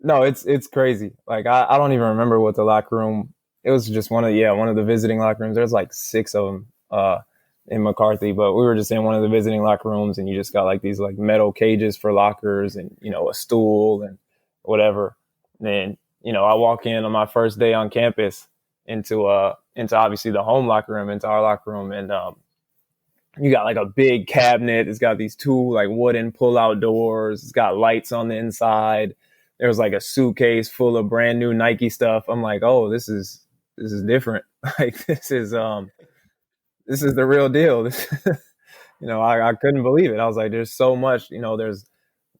no, it's crazy. Like I don't even remember what the locker room. It was just one of the visiting locker rooms. There's like 6 of them in McCarthy, but we were just in one of the visiting locker rooms, and you just got like these like metal cages for lockers, and a stool and whatever. And then I walk in on my first day on campus into obviously the home locker room, into our locker room, and you got like a big cabinet. It's got these 2 like wooden pull-out doors. It's got lights on the inside. There's like a suitcase full of brand new Nike stuff. I'm like, oh, this is different. Like this is the real deal. I couldn't believe it. I was like, there's so much. There's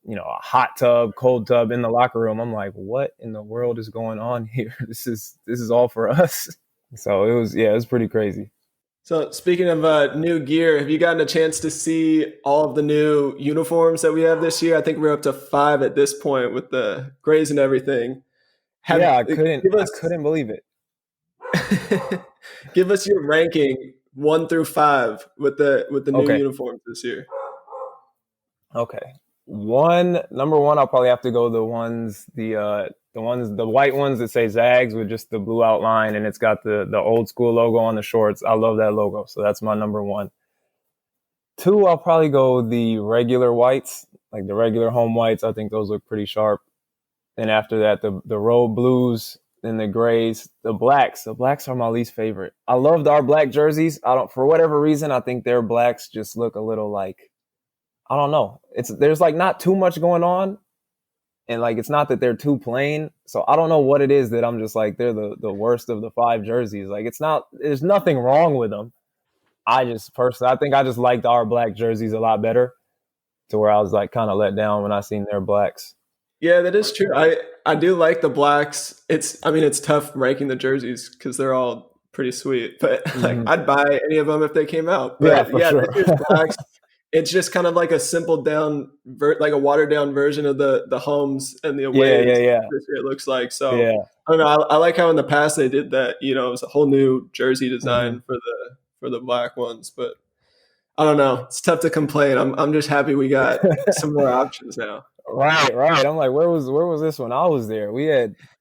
a hot tub, cold tub in the locker room. I'm like, what in the world is going on here? This is all for us. So it was pretty crazy. So speaking of new gear, have you gotten a chance to see all of the new uniforms that we have this year? I think we're up to 5 at this point with the grays and everything. I couldn't believe it. Give us your ranking 1 through 5 with the new uniforms this year. Okay. Number 1, I'll probably have to go the white ones that say Zags with just the blue outline, and it's got the old school logo on the shorts. I love that logo, so that's my number 1. 2, I'll probably go the regular whites, like the regular home whites. I think those look pretty sharp. Then after that, the road blues, then the grays, the blacks. The blacks are my least favorite. I loved our black jerseys. For whatever reason, I think their blacks just look a little like, I don't know. There's like not too much going on, and like it's not that they're too plain. So I don't know what it is that I'm just like they're the worst of the 5 jerseys. Like there's nothing wrong with them. I think I just liked our black jerseys a lot better, to where I was like kind of let down when I seen their blacks. Yeah, that is true. I do like the blacks. It's tough ranking the jerseys because they're all pretty sweet, but like I'd buy any of them if they came out. But sure. This year's blacks, it's just kind of like a simple down, like a watered down version of the homes and the away. Yeah. This year it looks like. So I don't know. I like how in the past they did that. It was a whole new jersey design for the black ones, but I don't know. It's tough to complain. I'm just happy we got some more options now. Right. I'm like, where was this when I was there?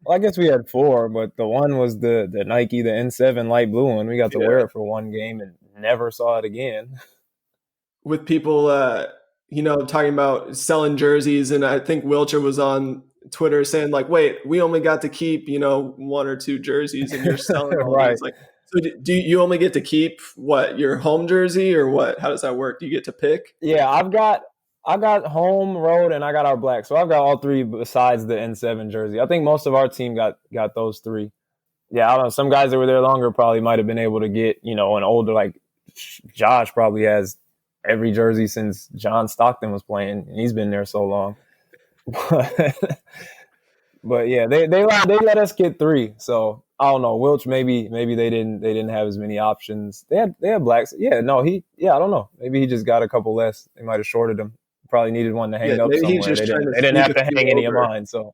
I guess we had 4, but the one was the Nike, the N7 light blue one. We got to wear it for one game and never saw it again. With people, talking about selling jerseys, and I think Wilcher was on Twitter saying like, "Wait, we only got to keep 1 or 2 jerseys, and you're selling all right." These. Like, so do you only get to keep your home jersey, or what? How does that work? Do you get to pick? Yeah, I got home, road, and I got our black. So I've got all 3 besides the N7 jersey. I think most of our team got those 3. Yeah, I don't know. Some guys that were there longer probably might have been able to get an older, like Josh probably has every jersey since John Stockton was playing, and he's been there so long. But yeah, they let us get 3. So I don't know. Wilch maybe they didn't have as many options. They had blacks. Yeah, no, I don't know. Maybe he just got a couple less. They might have shorted him. Probably needed one to hang up somewhere. They didn't have to hang any of mine. So.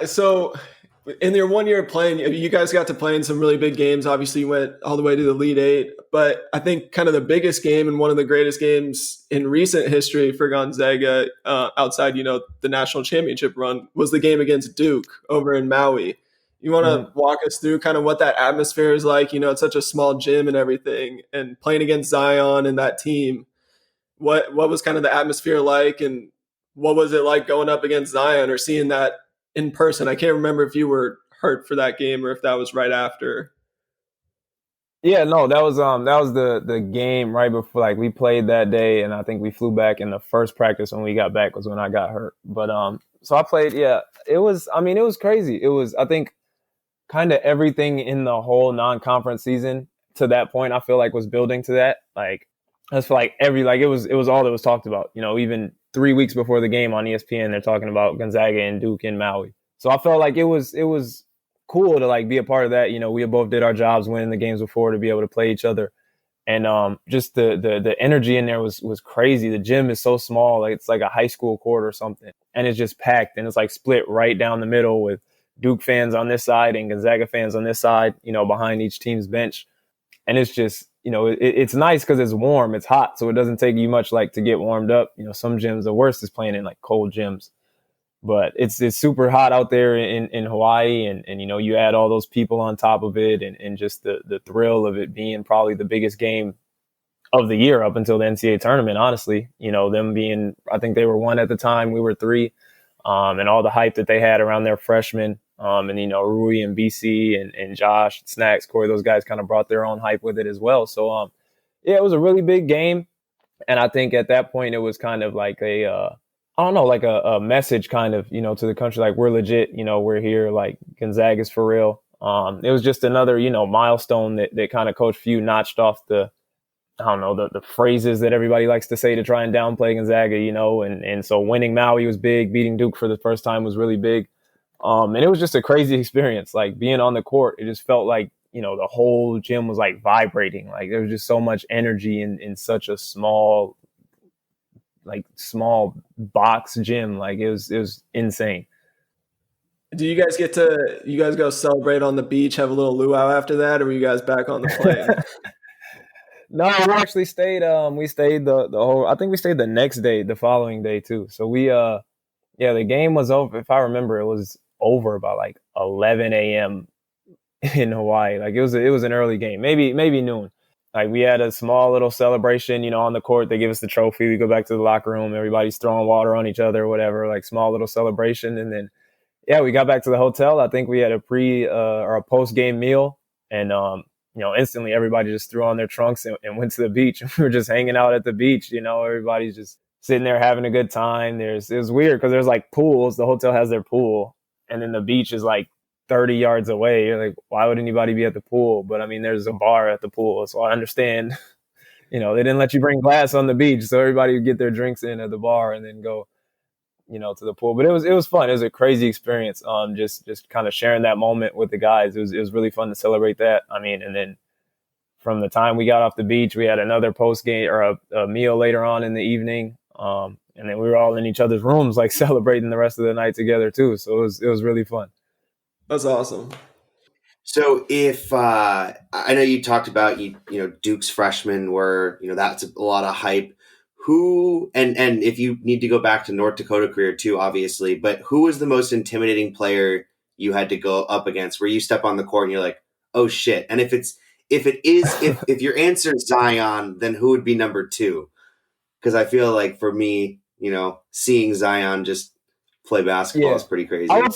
So in your 1 year playing, you guys got to play in some really big games. Obviously, you went all the way to the Elite 8. But I think kind of the biggest game and one of the greatest games in recent history for Gonzaga, outside the national championship run, was the game against Duke over in Maui. You want to walk us through kind of what that atmosphere is like? It's such a small gym and everything, and playing against Zion and that team. What was kind of the atmosphere like, and what was it like going up against Zion or seeing that in person? I can't remember if you were hurt for that game or if that was right after. Yeah, no, that was the game right before, like, we played that day, and I think we flew back, in the first practice when we got back was when I got hurt. But so I played. Yeah, it was crazy. It was, I think, kind of everything in the whole non-conference season to that point, I feel like, was building to that. Like, I just feel like it was all that was talked about. Even 3 weeks before the game on ESPN, they're talking about Gonzaga and Duke in Maui. So I felt like it was cool to, like, be a part of that. We both did our jobs winning the games before, to be able to play each other And just the energy in there was crazy. The gym is so small, like it's like a high school court or something, and it's just packed, and it's like split right down the middle with Duke fans on this side and Gonzaga fans on this side, behind each team's bench. And it's just, it's nice because it's warm, it's hot, so it doesn't take you much like to get warmed up. Some gyms, the worst is playing in like cold gyms, but it's super hot out there in Hawaii, and you add all those people on top of it, and just the thrill of it being probably the biggest game of the year up until the NCAA tournament. Honestly, them being, I think they were 1 at the time, we were 3, and all the hype that they had around their freshmen. And Rui and BC and Josh, Snacks, Corey, those guys kind of brought their own hype with it as well. So it was a really big game, and I think at that point it was kind of like a message kind of to the country, like, we're legit, we're here, like Gonzaga's for real. It was just another milestone that kind of Coach Few notched off the phrases that everybody likes to say to try and downplay Gonzaga, and so winning Maui was big, beating Duke for the first time was really big. And it was just a crazy experience. Like, being on the court, it just felt like, the whole gym was like vibrating. Like, there was just so much energy in such a small box gym. Like, it was insane. Do you guys go celebrate on the beach, have a little luau after that, or were you guys back on the plane? No, we actually stayed. We stayed the whole. I think we stayed the next day, the following day too. So we the game was over. If I remember, it was over by like 11 a.m. in Hawaii. Like, it was an early game, maybe noon. Like, we had a small little celebration, on the court. They give us the trophy. We go back to the locker room. Everybody's throwing water on each other or whatever. Like, small little celebration, and then we got back to the hotel. I think we had a pre or a post game meal, and instantly everybody just threw on their trunks and went to the beach. We were just hanging out at the beach. Everybody's just sitting there having a good time. It was weird because there's like pools. The hotel has their pool, and then the beach is like 30 yards away. You're like, why would anybody be at the pool? But I mean, there's a bar at the pool, so I understand. They didn't let you bring glass on the beach, so everybody would get their drinks in at the bar and then go, to the pool. But it was fun. It was a crazy experience. Just kind of sharing that moment with the guys. It was really fun to celebrate that. I mean, and then from the time we got off the beach, we had another post game or a meal later on in the evening. And then we were all in each other's rooms, like, celebrating the rest of the night together too. So it was really fun. That's awesome. So if I know you talked about Duke's freshmen were that's a lot of hype. Who and if you need to go back to North Dakota career too, obviously, but who was the most intimidating player you had to go up against, where you step on the court and you're like, oh shit? And if your answer is Zion, then who would be number 2? Because I feel like for me, seeing Zion just play basketball is pretty crazy. I would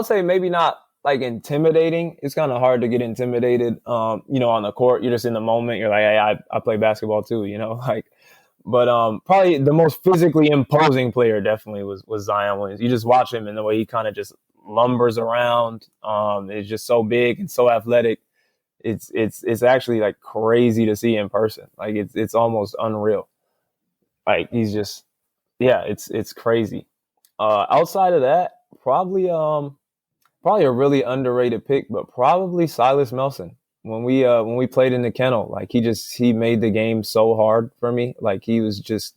say maybe not like intimidating. It's kind of hard to get intimidated, on the court. You're just in the moment. You're like, hey, I play basketball too, But probably the most physically imposing player definitely was Zion Williams. You just watch him and the way he kind of just lumbers around. It's just so big and so athletic. It's actually like crazy to see in person. Like, it's almost unreal. Like, he's just, it's crazy. Outside of that, probably a really underrated pick, but probably Silas Melson. When we played in the kennel, like, he made the game so hard for me. Like, he was just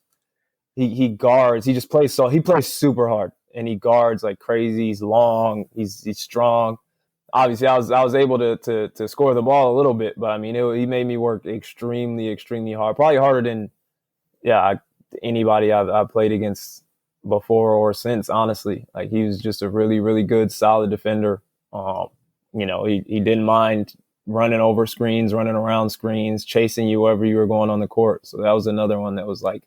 he guards. He plays super hard, and he guards like crazy. He's long. He's strong. Obviously, I was able to score the ball a little bit, but I mean, he made me work extremely hard. Probably harder than anybody I've played against before or since, honestly. Like, he was just a really, really good, solid defender. He didn't mind running over screens, running around screens, chasing you wherever you were going on the court. So that was another one that was like,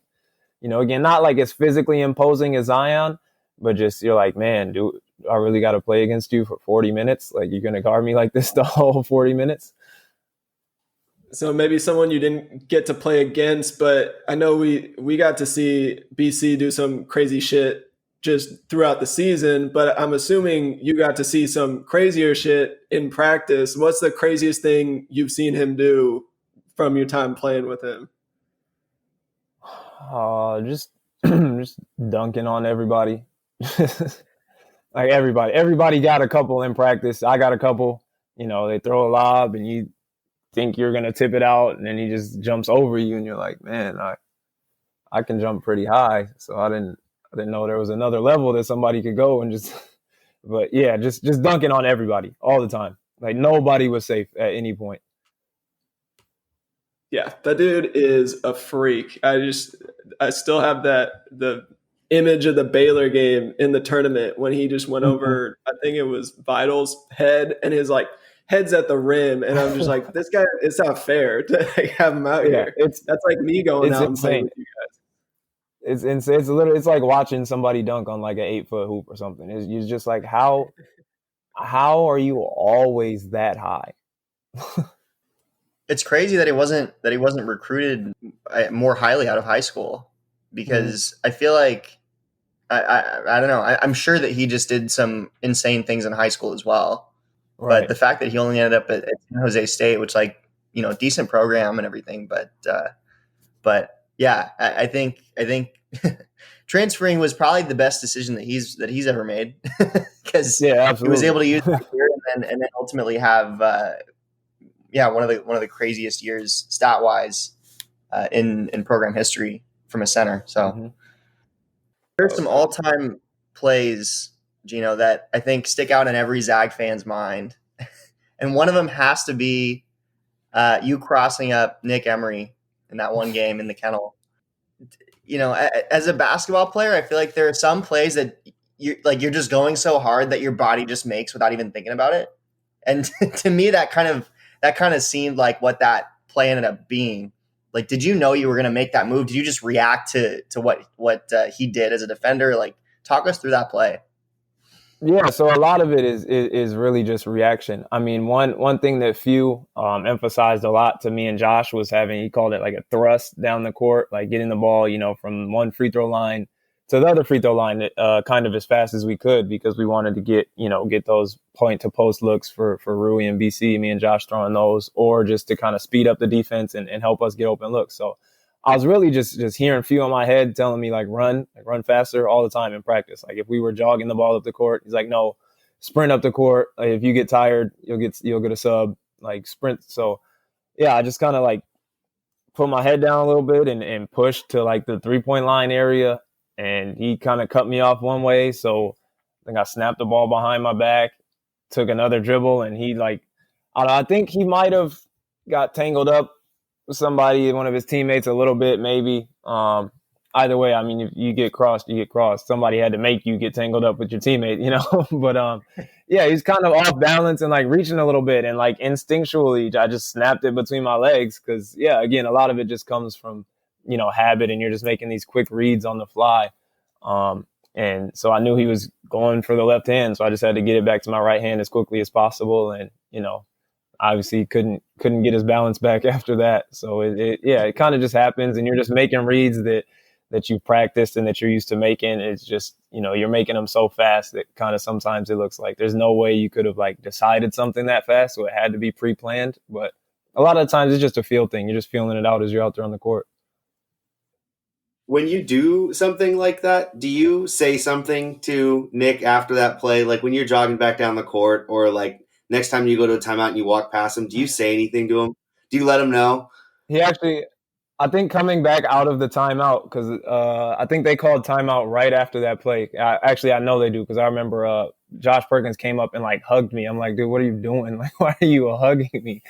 again, not like as physically imposing as Zion, but just, you're like, man, dude, I really got to play against you for 40 minutes. Like, you're going to guard me like this the whole 40 minutes. So maybe someone you didn't get to play against, but I know we got to see BC do some crazy shit just throughout the season, but I'm assuming you got to see some crazier shit in practice. What's the craziest thing you've seen him do from your time playing with him? Just dunking on everybody. Like, everybody got a couple in practice. I got a couple. They throw a lob and you think you're gonna tip it out, and then he just jumps over you, and you're like, man, I can jump pretty high, so I didn't know there was another level that somebody could go and just. But yeah, just dunking on everybody all the time. Like nobody was safe at any point. Yeah, that dude is a freak. I still have the image of the Baylor game in the tournament when he just went over, I think it was Vidal's head, and his like head's at the rim, and I'm just like, this guy, it's not fair to have him out here. That's like me going out and playing with you guys. It's insane. It's like watching somebody dunk on like an 8-foot hoop or something. You're just like, how are you always that high? It's crazy that he wasn't recruited more highly out of high school, because I feel like I don't know. I'm sure that he just did some insane things in high school as well. Right. But the fact that he only ended up at San Jose State, which decent program and everything, but yeah, I think transferring was probably the best decision that he's ever made, because he was able to use it here and then ultimately have one of the craziest years stat wise in program history from a center. So there's some all time plays, Geno, that I think stick out in every Zag fan's mind, and one of them has to be you crossing up Nick Emery in that one game in the kennel. As a basketball player, I feel like there are some plays that you're just going so hard that your body just makes without even thinking about it. And to me, that kind of seemed like what that play ended up being. Like, did you know you were going to make that move? Did you just react to what he did as a defender? Like, talk us through that play. Yeah, so a lot of it is really just reaction. I mean, one thing that few emphasized a lot to me and Josh was he called it like a thrust down the court, like getting the ball, from one free throw line to the other free throw line kind of as fast as we could, because we wanted to get those point to post looks for Rui and BC, me and Josh throwing those, or just to kind of speed up the defense and help us get open looks. So I was really just hearing few in my head telling me like run faster all the time in practice. Like if we were jogging the ball up the court, he's like, no, sprint up the court. Like, if you get tired, you'll get a sub, like sprint. So yeah, I just kind of like put my head down a little bit and push to like the 3-point line area. And he kind of cut me off one way. So I think I snapped the ball behind my back, took another dribble, and he I think he might have got tangled up with somebody, one of his teammates, a little bit, maybe. Either way, I mean, if you get crossed, you get crossed. Somebody had to make you get tangled up with your teammate, But yeah, he's kind of off balance and like reaching a little bit, and like instinctually, I just snapped it between my legs because, yeah, again, a lot of it just comes from habit, and you're just making these quick reads on the fly. And so I knew he was going for the left hand, so I just had to get it back to my right hand as quickly as possible, and obviously couldn't get his balance back after that. So it kind of just happens, and you're just making reads that you've practiced and that you're used to making. It's just, you're making them so fast that kind of sometimes it looks like there's no way you could have like decided something that fast. So it had to be pre-planned. But a lot of the times it's just a feel thing. You're just feeling it out as you're out there on the court. When you do something like that, do you say something to Nick after that play? Like when you're jogging back down the court, or like next time you go to a timeout and you walk past him, do you say anything to him? Do you let him know? He actually, I think coming back out of the timeout, because I think they called timeout right after that play. I know they do, because I remember Josh Perkins came up and like hugged me. I'm like, dude, what are you doing? Like, why are you hugging me?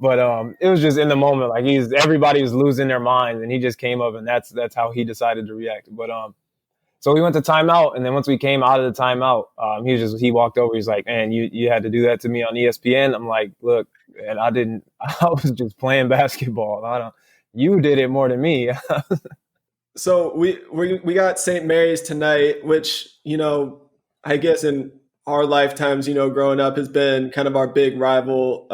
But it was just in the moment, like everybody was losing their minds, and he just came up, and that's how he decided to react. But so we went to timeout, and then once we came out of the timeout, he walked over. He's like, man, you had to do that to me on ESPN. I'm like, look, and I didn't. I was just playing basketball. You did it more than me. So we got St. Mary's tonight, which I guess in our lifetimes, growing up, has been kind of our big rival.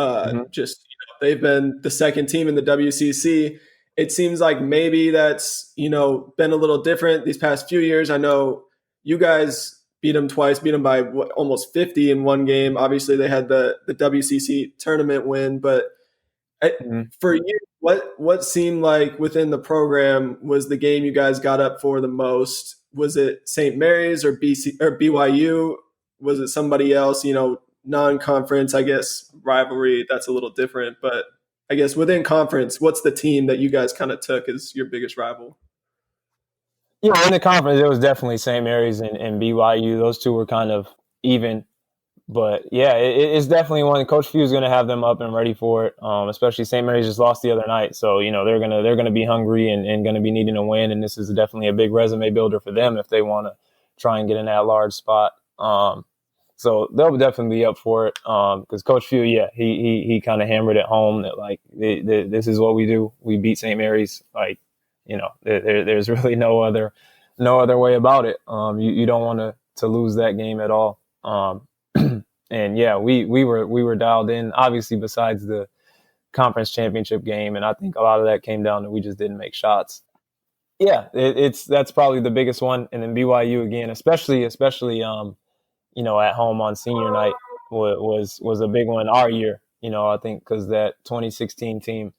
Just they've been the second team in the WCC. It seems like maybe that's, been a little different these past few years. I know you guys beat them twice, beat them by almost 50 in one game. Obviously, they had the WCC tournament win. But for you, what seemed like within the program was the game you guys got up for the most? Was it St. Mary's or BYU? Was it somebody else, non-conference, I guess, rivalry? That's a little different, but I guess within conference, what's the team that you guys kind of took as your biggest rival? In the conference, it was definitely St. Mary's and BYU. Those two were kind of even. But yeah, it's definitely one. Coach Few is going to have them up and ready for it. Especially St. Mary's just lost the other night, so they're gonna be hungry and going to be needing a win. And this is definitely a big resume builder for them if they want to try and get in that large spot. So they'll definitely be up for it. Because Coach Few, he kind of hammered it home that like this is what we do. We beat St. Mary's. Like there's really no other way about it. You don't want to lose that game at all. And yeah, we were dialed in, obviously, besides the conference championship game. And I think a lot of that came down to we just didn't make shots. Yeah, that's probably the biggest one. And then BYU again, especially at home on senior night was a big one our year. I think because that 2016 team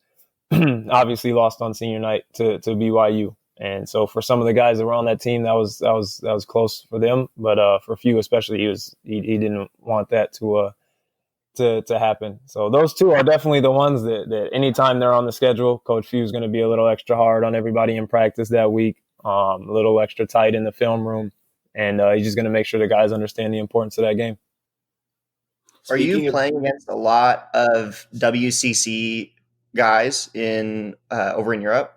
obviously lost on senior night to BYU. And so for some of the guys that were on that team, that was close for them. But for Few especially, he didn't want that to happen. So those two are definitely the ones that anytime they're on the schedule, Coach Few is going to be a little extra hard on everybody in practice that week, a little extra tight in the film room, and he's just going to make sure the guys understand the importance of that game. Are you playing against a lot of WCC guys over in Europe?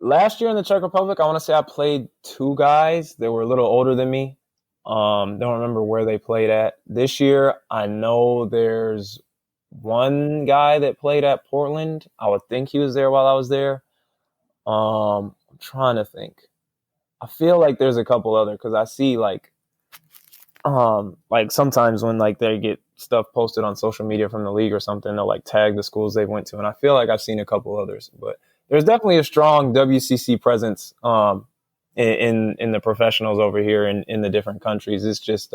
Last year in the Czech Republic, I want to say I played two guys that were a little older than me. Don't remember where they played at. This year, I know there's one guy that played at Portland. I would think he was there while I was there. I'm trying to think. I feel like there's a couple other because I see like sometimes when like they get stuff posted on social media from the league or something, they'll like tag the schools they went to, and I feel like I've seen a couple others, but there's definitely a strong WCC presence in the professionals over here in the different countries. It's just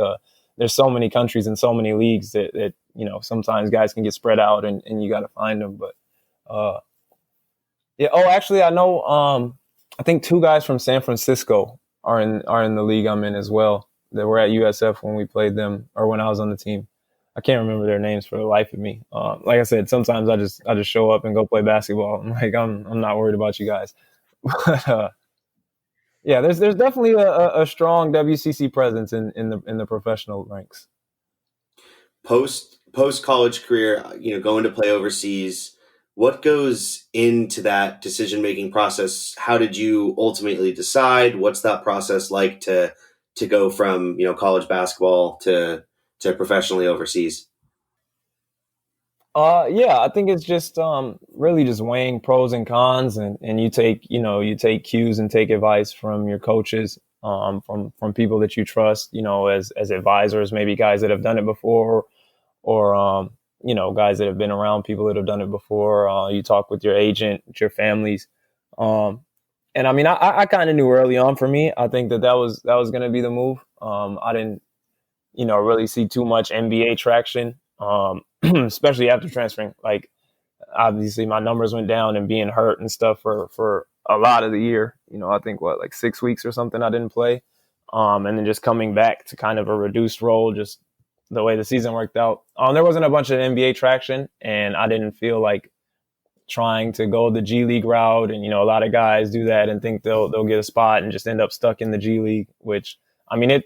there's so many countries and so many leagues that sometimes guys can get spread out and you got to find them. But yeah. Oh, actually, I know. I think two guys from San Francisco are in the league I'm in as well. That were at USF when we played them or when I was on the team. I can't remember their names for the life of me. Like I said, sometimes I just show up and go play basketball. I'm like, I'm not worried about you guys. But yeah, there's definitely a strong WCC presence in the professional ranks. Post college career, going to play overseas. What goes into that decision making process? How did you ultimately decide? What's that process like to go from college basketball to professionally overseas? Yeah, I think it's just really just weighing pros and cons, and you take cues and take advice from your coaches, from people that you trust, as advisors, maybe guys that have done it before, or guys that have been around people that have done it before. You talk with your agent, with your families, and I mean, I kind of knew early on. For me, I think that was going to be the move. I didn't really see too much NBA traction, especially after transferring. Like, obviously, my numbers went down and being hurt and stuff for a lot of the year. I think like 6 weeks or something I didn't play, and then just coming back to kind of a reduced role, just the way the season worked out. There wasn't a bunch of NBA traction, and I didn't feel like trying to go the G League route. And a lot of guys do that and think they'll get a spot and just end up stuck in the G League, which I mean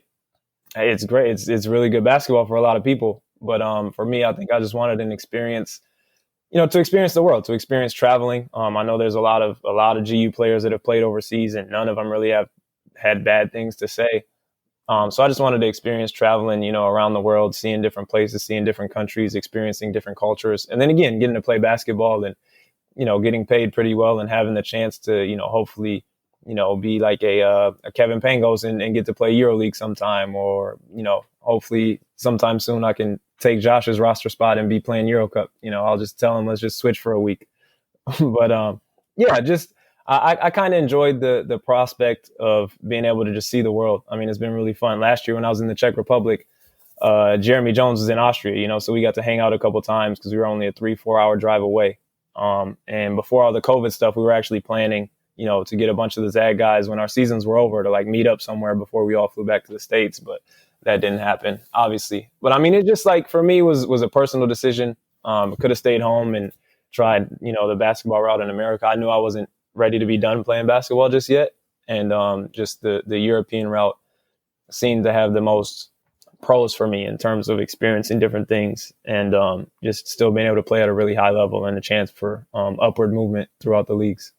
it's great. It's really good basketball for a lot of people. But for me, I think I just wanted an experience, to experience the world, to experience traveling. I know there's a lot of GU players that have played overseas, and none of them really have had bad things to say. So I just wanted to experience traveling, around the world, seeing different places, seeing different countries, experiencing different cultures. And then again, getting to play basketball and, getting paid pretty well and having the chance to, hopefully, be like a Kevin Pangos and get to play EuroLeague sometime, or, hopefully sometime soon I can take Josh's roster spot and be playing Euro Cup. I'll just tell him, let's just switch for a week. But yeah, just I kind of enjoyed the prospect of being able to just see the world. I mean, it's been really fun. Last year when I was in the Czech Republic, Jeremy Jones was in Austria, so we got to hang out a couple times because we were only a 3-4 hour drive away. And before all the COVID stuff, we were actually planning, to get a bunch of the Zag guys when our seasons were over to like meet up somewhere before we all flew back to the States. But that didn't happen, obviously. But I mean, it just like for me was a personal decision. Could have stayed home and tried, the basketball route in America. I knew I wasn't ready to be done playing basketball just yet. And just the European route seemed to have the most pros for me in terms of experiencing different things and just still being able to play at a really high level and a chance for upward movement throughout the leagues.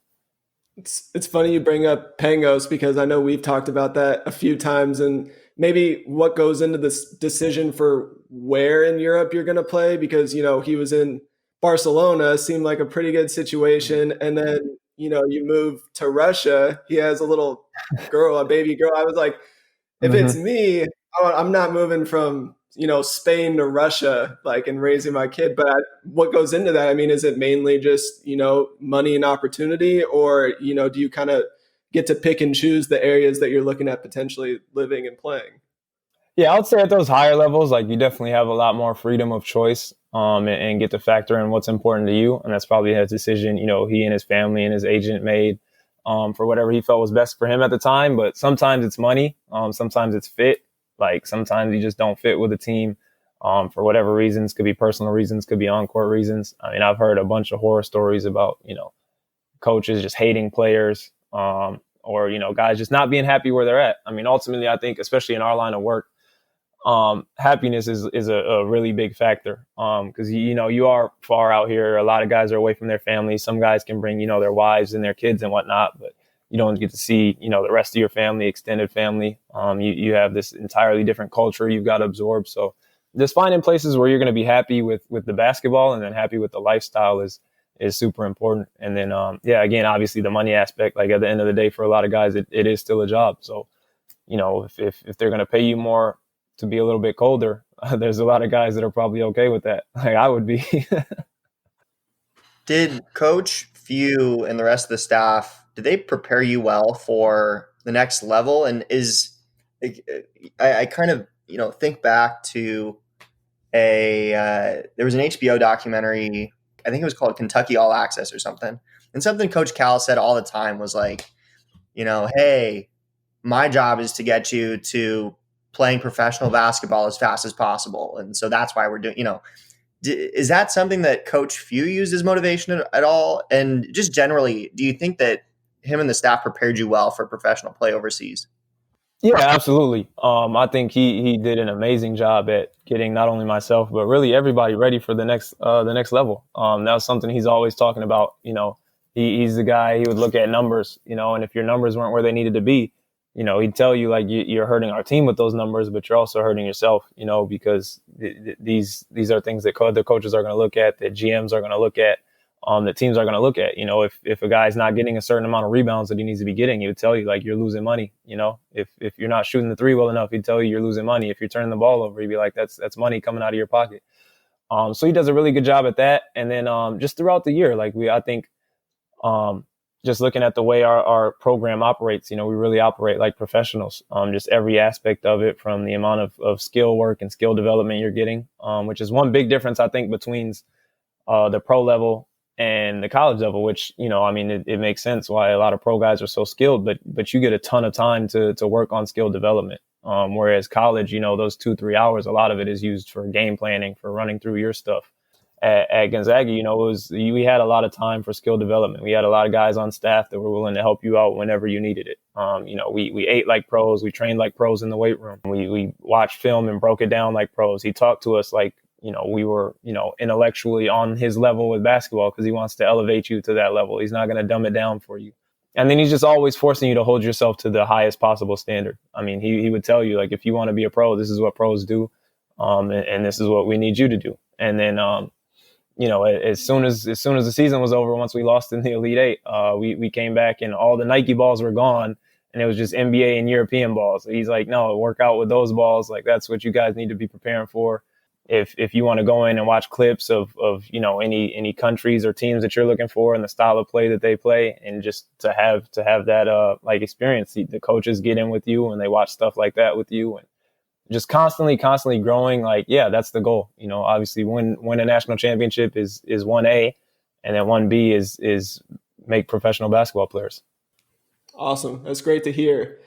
It's funny you bring up Pangos because I know we've talked about that a few times, and maybe what goes into this decision for where in Europe you're going to play, because, he was in Barcelona, seemed like a pretty good situation. And then, you move to Russia. He has a little girl, a baby girl. I was like, if it's me, I'm not moving from, Spain to Russia, like, and raising my kid. But what goes into that? I mean, is it mainly just, money and opportunity, or, do you kind of get to pick and choose the areas that you're looking at potentially living and playing? Yeah, I would say at those higher levels, like, you definitely have a lot more freedom of choice and get to factor in what's important to you. And that's probably a decision, he and his family and his agent made for whatever he felt was best for him at the time. But sometimes it's money. Sometimes it's fit. Like, sometimes you just don't fit with the team for whatever reasons. Could be personal reasons, could be on-court reasons. I mean, I've heard a bunch of horror stories about, coaches just hating players or, guys just not being happy where they're at. I mean, ultimately, I think, especially in our line of work, happiness is a really big factor because, you are far out here. A lot of guys are away from their families. Some guys can bring, their wives and their kids and whatnot, but you don't get to see, the rest of your family, extended family. You have this entirely different culture you've got to absorb. So just finding places where you're going to be happy with the basketball and then happy with the lifestyle is super important. And then, again, obviously the money aspect, like at the end of the day, for a lot of guys, it is still a job. So, if they're going to pay you more to be a little bit colder, there's a lot of guys that are probably okay with that. Like I would be. Did Coach Few and the rest of the staff, did they prepare you well for the next level? And I kind of, think back to there was an HBO documentary, I think it was called Kentucky All Access or something. And something Coach Cal said all the time was like, hey, my job is to get you to playing professional basketball as fast as possible. And so that's why we're doing, is that something that Coach Few used as motivation at all? And just generally, do you think that him and the staff prepared you well for professional play overseas? Yeah, absolutely. I think he did an amazing job at getting not only myself, but really everybody ready for the next level. That was something he's always talking about. He's the guy, he would look at numbers, and if your numbers weren't where they needed to be, he'd tell you like you're hurting our team with those numbers, but you're also hurting yourself, because these are things that the coaches are going to look at, that GMs are going to look at, that teams are going to look at. If a guy's not getting a certain amount of rebounds that he needs to be getting, he would tell you like you're losing money. If you're not shooting the three well enough, he'd tell you you're losing money. If you're turning the ball over, he'd be like that's money coming out of your pocket. So he does a really good job at that. And then just throughout the year, I think. Just looking at the way our program operates, we really operate like professionals. Just every aspect of it, from the amount of skill work and skill development you're getting, which is one big difference, I think, between the pro level and the college level, which, it makes sense why a lot of pro guys are so skilled, but you get a ton of time to work on skill development. Whereas college, those 2-3 hours, a lot of it is used for game planning, for running through your stuff. At Gonzaga, we had a lot of time for skill development. We had a lot of guys on staff that were willing to help you out whenever you needed it. We ate like pros. We trained like pros in the weight room. We watched film and broke it down like pros. He talked to us like, we were, intellectually on his level with basketball because he wants to elevate you to that level. He's not going to dumb it down for you. And then he's just always forcing you to hold yourself to the highest possible standard. I mean, he would tell you, like, if you want to be a pro, this is what pros do. And this is what we need you to do. And then, as soon as the season was over, once we lost in the Elite Eight, we came back and all the Nike balls were gone, and it was just NBA and European balls. So he's like, no, work out with those balls. Like, that's what you guys need to be preparing for. If you want to go in and watch clips of any countries or teams that you're looking for and the style of play that they play, and just to have that experience, the coaches get in with you and they watch stuff like that with you, and just constantly growing. Like, yeah, that's the goal. Obviously win a national championship is 1A, and then 1B is make professional basketball players. Awesome. That's great to hear.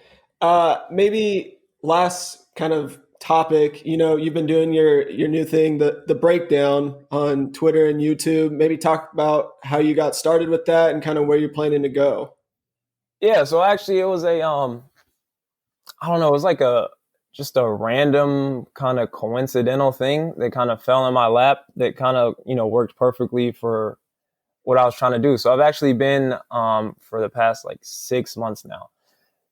Maybe last kind of topic, you've been doing your new thing, the breakdown on Twitter and YouTube. Maybe talk about how you got started with that and kind of where you're planning to go. Yeah, so actually it was a I don't know, it was like just a random kind of coincidental thing that kind of fell in my lap that kind of, worked perfectly for what I was trying to do. So I've actually been for the past like 6 months now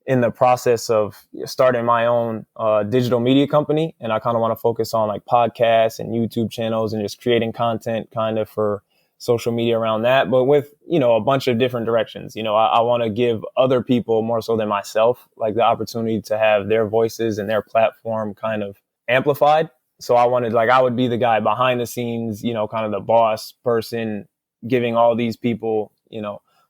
in the process of starting my own digital media company. And I kind of want to focus on like podcasts and YouTube channels and just creating content kind of for social media around that, but with, a bunch of different directions. I want to give other people more so than myself, like the opportunity to have their voices and their platform kind of amplified. So I wanted, like, I would be the guy behind the scenes, kind of the boss person giving all these people,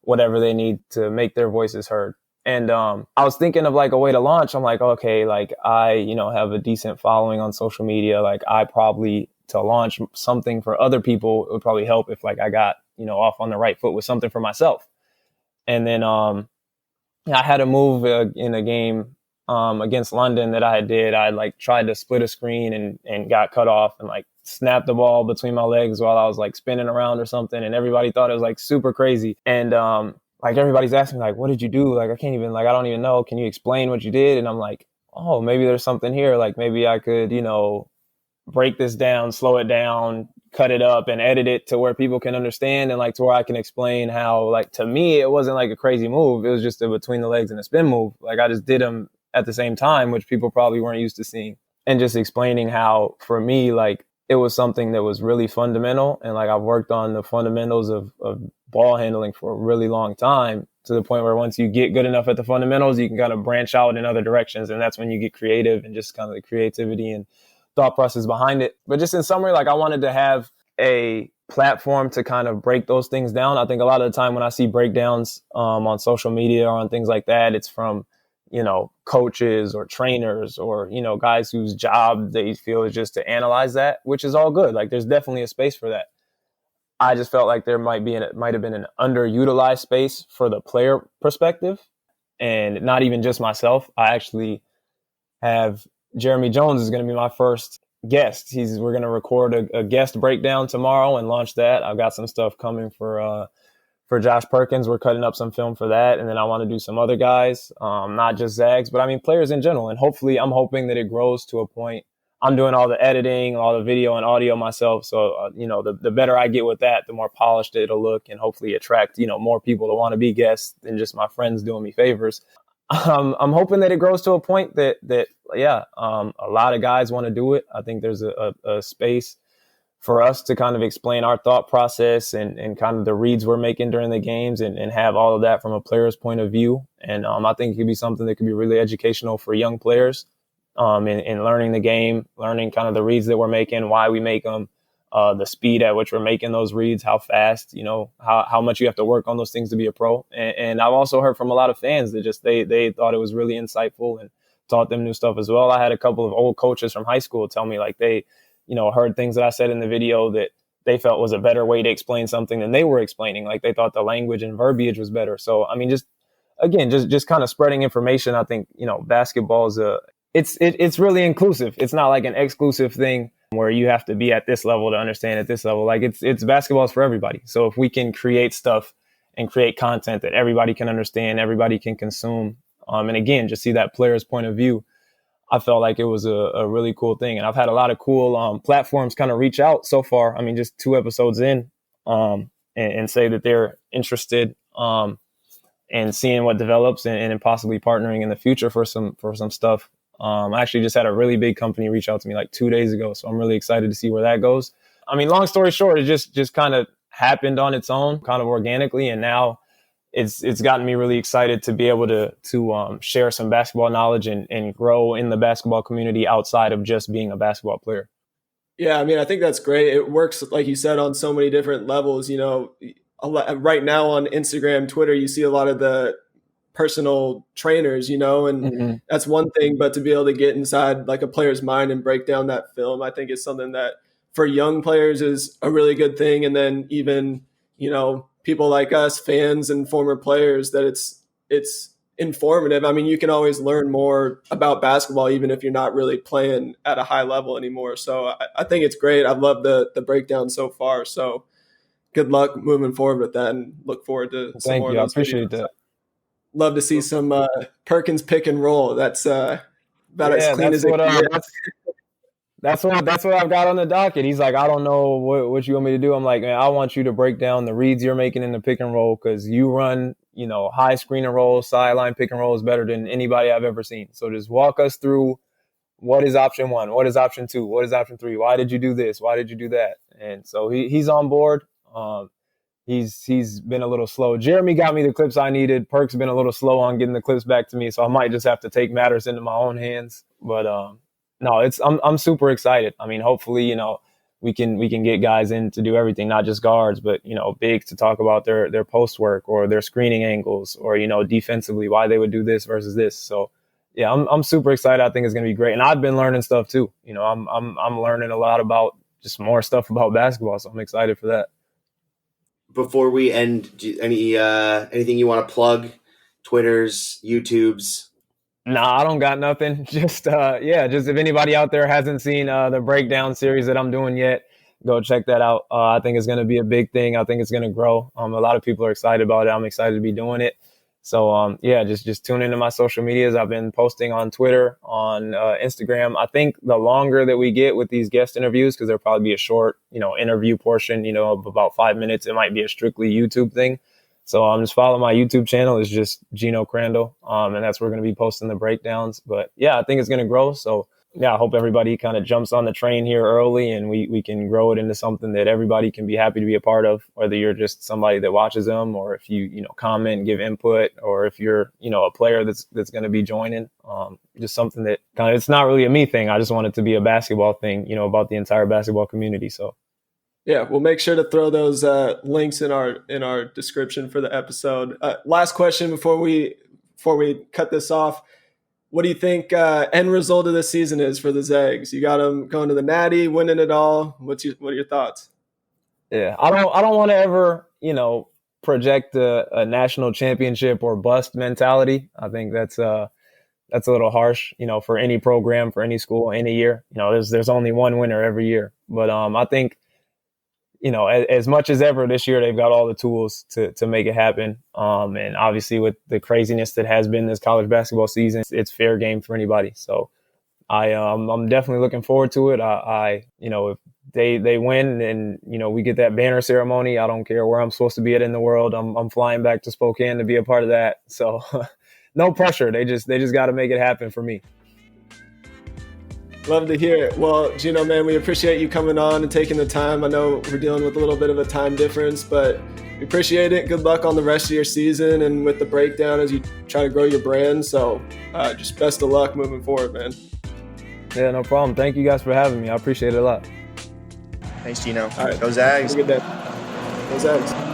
whatever they need to make their voices heard. And I was thinking of like a way to launch. I'm like, okay, like I, have a decent following on social media. Like I probably to launch something for other people, it would probably help if like I got, off on the right foot with something for myself. And then I had a move in a game against London that I did. I like tried to split a screen and got cut off and like snapped the ball between my legs while I was like spinning around or something. And everybody thought it was like super crazy. And like everybody's asking like, what did you do? Like, I can't even, like, I don't even know. Can you explain what you did? And I'm like, oh, maybe there's something here. Like maybe I could, break this down, slow it down, cut it up and edit it to where people can understand and like to where I can explain how, like, to me, it wasn't like a crazy move. It was just a between the legs and a spin move. Like I just did them at the same time, which people probably weren't used to seeing. And just explaining how, for me, like, it was something that was really fundamental. And like I've worked on the fundamentals of ball handling for a really long time, to the point where once you get good enough at the fundamentals, you can kind of branch out in other directions. And that's when you get creative and just kind of the creativity and thought process behind it. But just in summary, like I wanted to have a platform to kind of break those things down. I think a lot of the time when I see breakdowns on social media or on things like that, it's from, coaches or trainers or, guys whose job they feel is just to analyze that, which is all good. Like there's definitely a space for that. I just felt like there might have been an underutilized space for the player perspective, and not even just myself. I actually have Jeremy Jones is going to be my first guest. We're going to record a guest breakdown tomorrow and launch that. I've got some stuff coming for Josh Perkins. We're cutting up some film for that. And then I want to do some other guys, not just Zags, but I mean players in general. And hopefully I'm hoping that it grows to a point. I'm doing all the editing, all the video and audio myself. So, the better I get with that, the more polished it'll look and hopefully attract, more people to want to be guests than just my friends doing me favors. I'm hoping that it grows to a point that a lot of guys want to do it. I think there's a space for us to kind of explain our thought process and kind of the reads we're making during the games and have all of that from a player's point of view. And I think it could be something that could be really educational for young players in learning the game, learning kind of the reads that we're making, why we make them, the speed at which we're making those reads, how fast, how much you have to work on those things to be a pro. And I've also heard from a lot of fans that just they thought it was really insightful and taught them new stuff as well. I had a couple of old coaches from high school tell me like they, heard things that I said in the video that they felt was a better way to explain something than they were explaining. Like they thought the language and verbiage was better. So, I mean, just kind of spreading information. I think, basketball is it's really inclusive. It's not like an exclusive thing where you have to be at this level to understand at this level. Like it's basketball is for everybody. So if we can create stuff and create content that everybody can understand, everybody can consume, and again, just see that player's point of view, I felt like it was a really cool thing. And I've had a lot of cool platforms kind of reach out so far. I mean, just 2 episodes in, and say that they're interested in seeing what develops and possibly partnering in the future for some stuff. I actually just had a really big company reach out to me like 2 days ago. So I'm really excited to see where that goes. I mean, long story short, it just kind of happened on its own, kind of organically. And now it's gotten me really excited to be able to share some basketball knowledge and grow in the basketball community outside of just being a basketball player. Yeah, I mean, I think that's great. It works, like you said, on so many different levels. Right now on Instagram, Twitter, you see a lot of the personal trainers, and that's one thing, but to be able to get inside like a player's mind and break down that film, I think is something that for young players is a really good thing. And then even, people like us, fans and former players, that it's informative. I mean, you can always learn more about basketball, even if you're not really playing at a high level anymore. So I think it's great. I love the breakdown so far. So good luck moving forward with that, and look forward to some Thank more you. of I those appreciate videos. that. Love to see some Perkins pick and roll. That's about as clean as it can get. That's what I've got on the docket. He's like, I don't know what you want me to do. I'm like, man, I want you to break down the reads you're making in the pick and roll, because you run, high screen and roll, sideline pick and roll is better than anybody I've ever seen. So just walk us through, what is option 1? What is option 2? What is option 3? Why did you do this? Why did you do that? And so he's on board. He's been a little slow. Jeremy got me the clips I needed. Perk's been a little slow on getting the clips back to me, so I might just have to take matters into my own hands. But no, I'm super excited. I mean, hopefully, we can get guys in to do everything, not just guards, but bigs to talk about their post work or their screening angles, or defensively why they would do this versus this. So yeah, I'm super excited. I think it's going to be great, and I've been learning stuff too. I'm learning a lot about just more stuff about basketball, so I'm excited for that. Before we end, anything you want to plug? Twitters, YouTubes? Nah, I don't got nothing. Just if anybody out there hasn't seen the breakdown series that I'm doing yet, go check that out. I think it's going to be a big thing. I think it's going to grow. A lot of people are excited about it. I'm excited to be doing it. So just tune into my social medias. I've been posting on Twitter, on Instagram. I think the longer that we get with these guest interviews, because there'll probably be a short, interview portion, of about 5 minutes. It might be a strictly YouTube thing. So just follow my YouTube channel. It's just Geno Crandall. And that's where we're going to be posting the breakdowns. But yeah, I think it's going to grow. So yeah, I hope everybody kind of jumps on the train here early, and we can grow it into something that everybody can be happy to be a part of, whether you're just somebody that watches them, or if you comment, give input, or if you're, a player that's going to be joining. Just something that kind of, it's not really a me thing. I just want it to be a basketball thing, about the entire basketball community. So yeah, we'll make sure to throw those links in our description for the episode. Last question before we cut this off. What do you think end result of this season is for the Zags? You got them going to the Natty, winning it all. What are your thoughts? Yeah, I don't want to ever project a national championship or bust mentality. I think that's a little harsh, for any program, for any school, any year. There's only one winner every year. But I think, as much as ever this year, they've got all the tools to make it happen. And obviously with the craziness that has been this college basketball season, it's fair game for anybody. So I'm definitely looking forward to it. If they win and, we get that banner ceremony, I don't care where I'm supposed to be at in the world. I'm flying back to Spokane to be a part of that. So no pressure. They just got to make it happen for me. Love to hear it. Well, Geno, man, we appreciate you coming on and taking the time. I know we're dealing with a little bit of a time difference, but we appreciate it. Good luck on the rest of your season and with the breakdown as you try to grow your brand. So just best of luck moving forward, man. Yeah, no problem. Thank you guys for having me. I appreciate it a lot. Thanks, Geno. All right. Go Zags. Have a good day. Go Zags.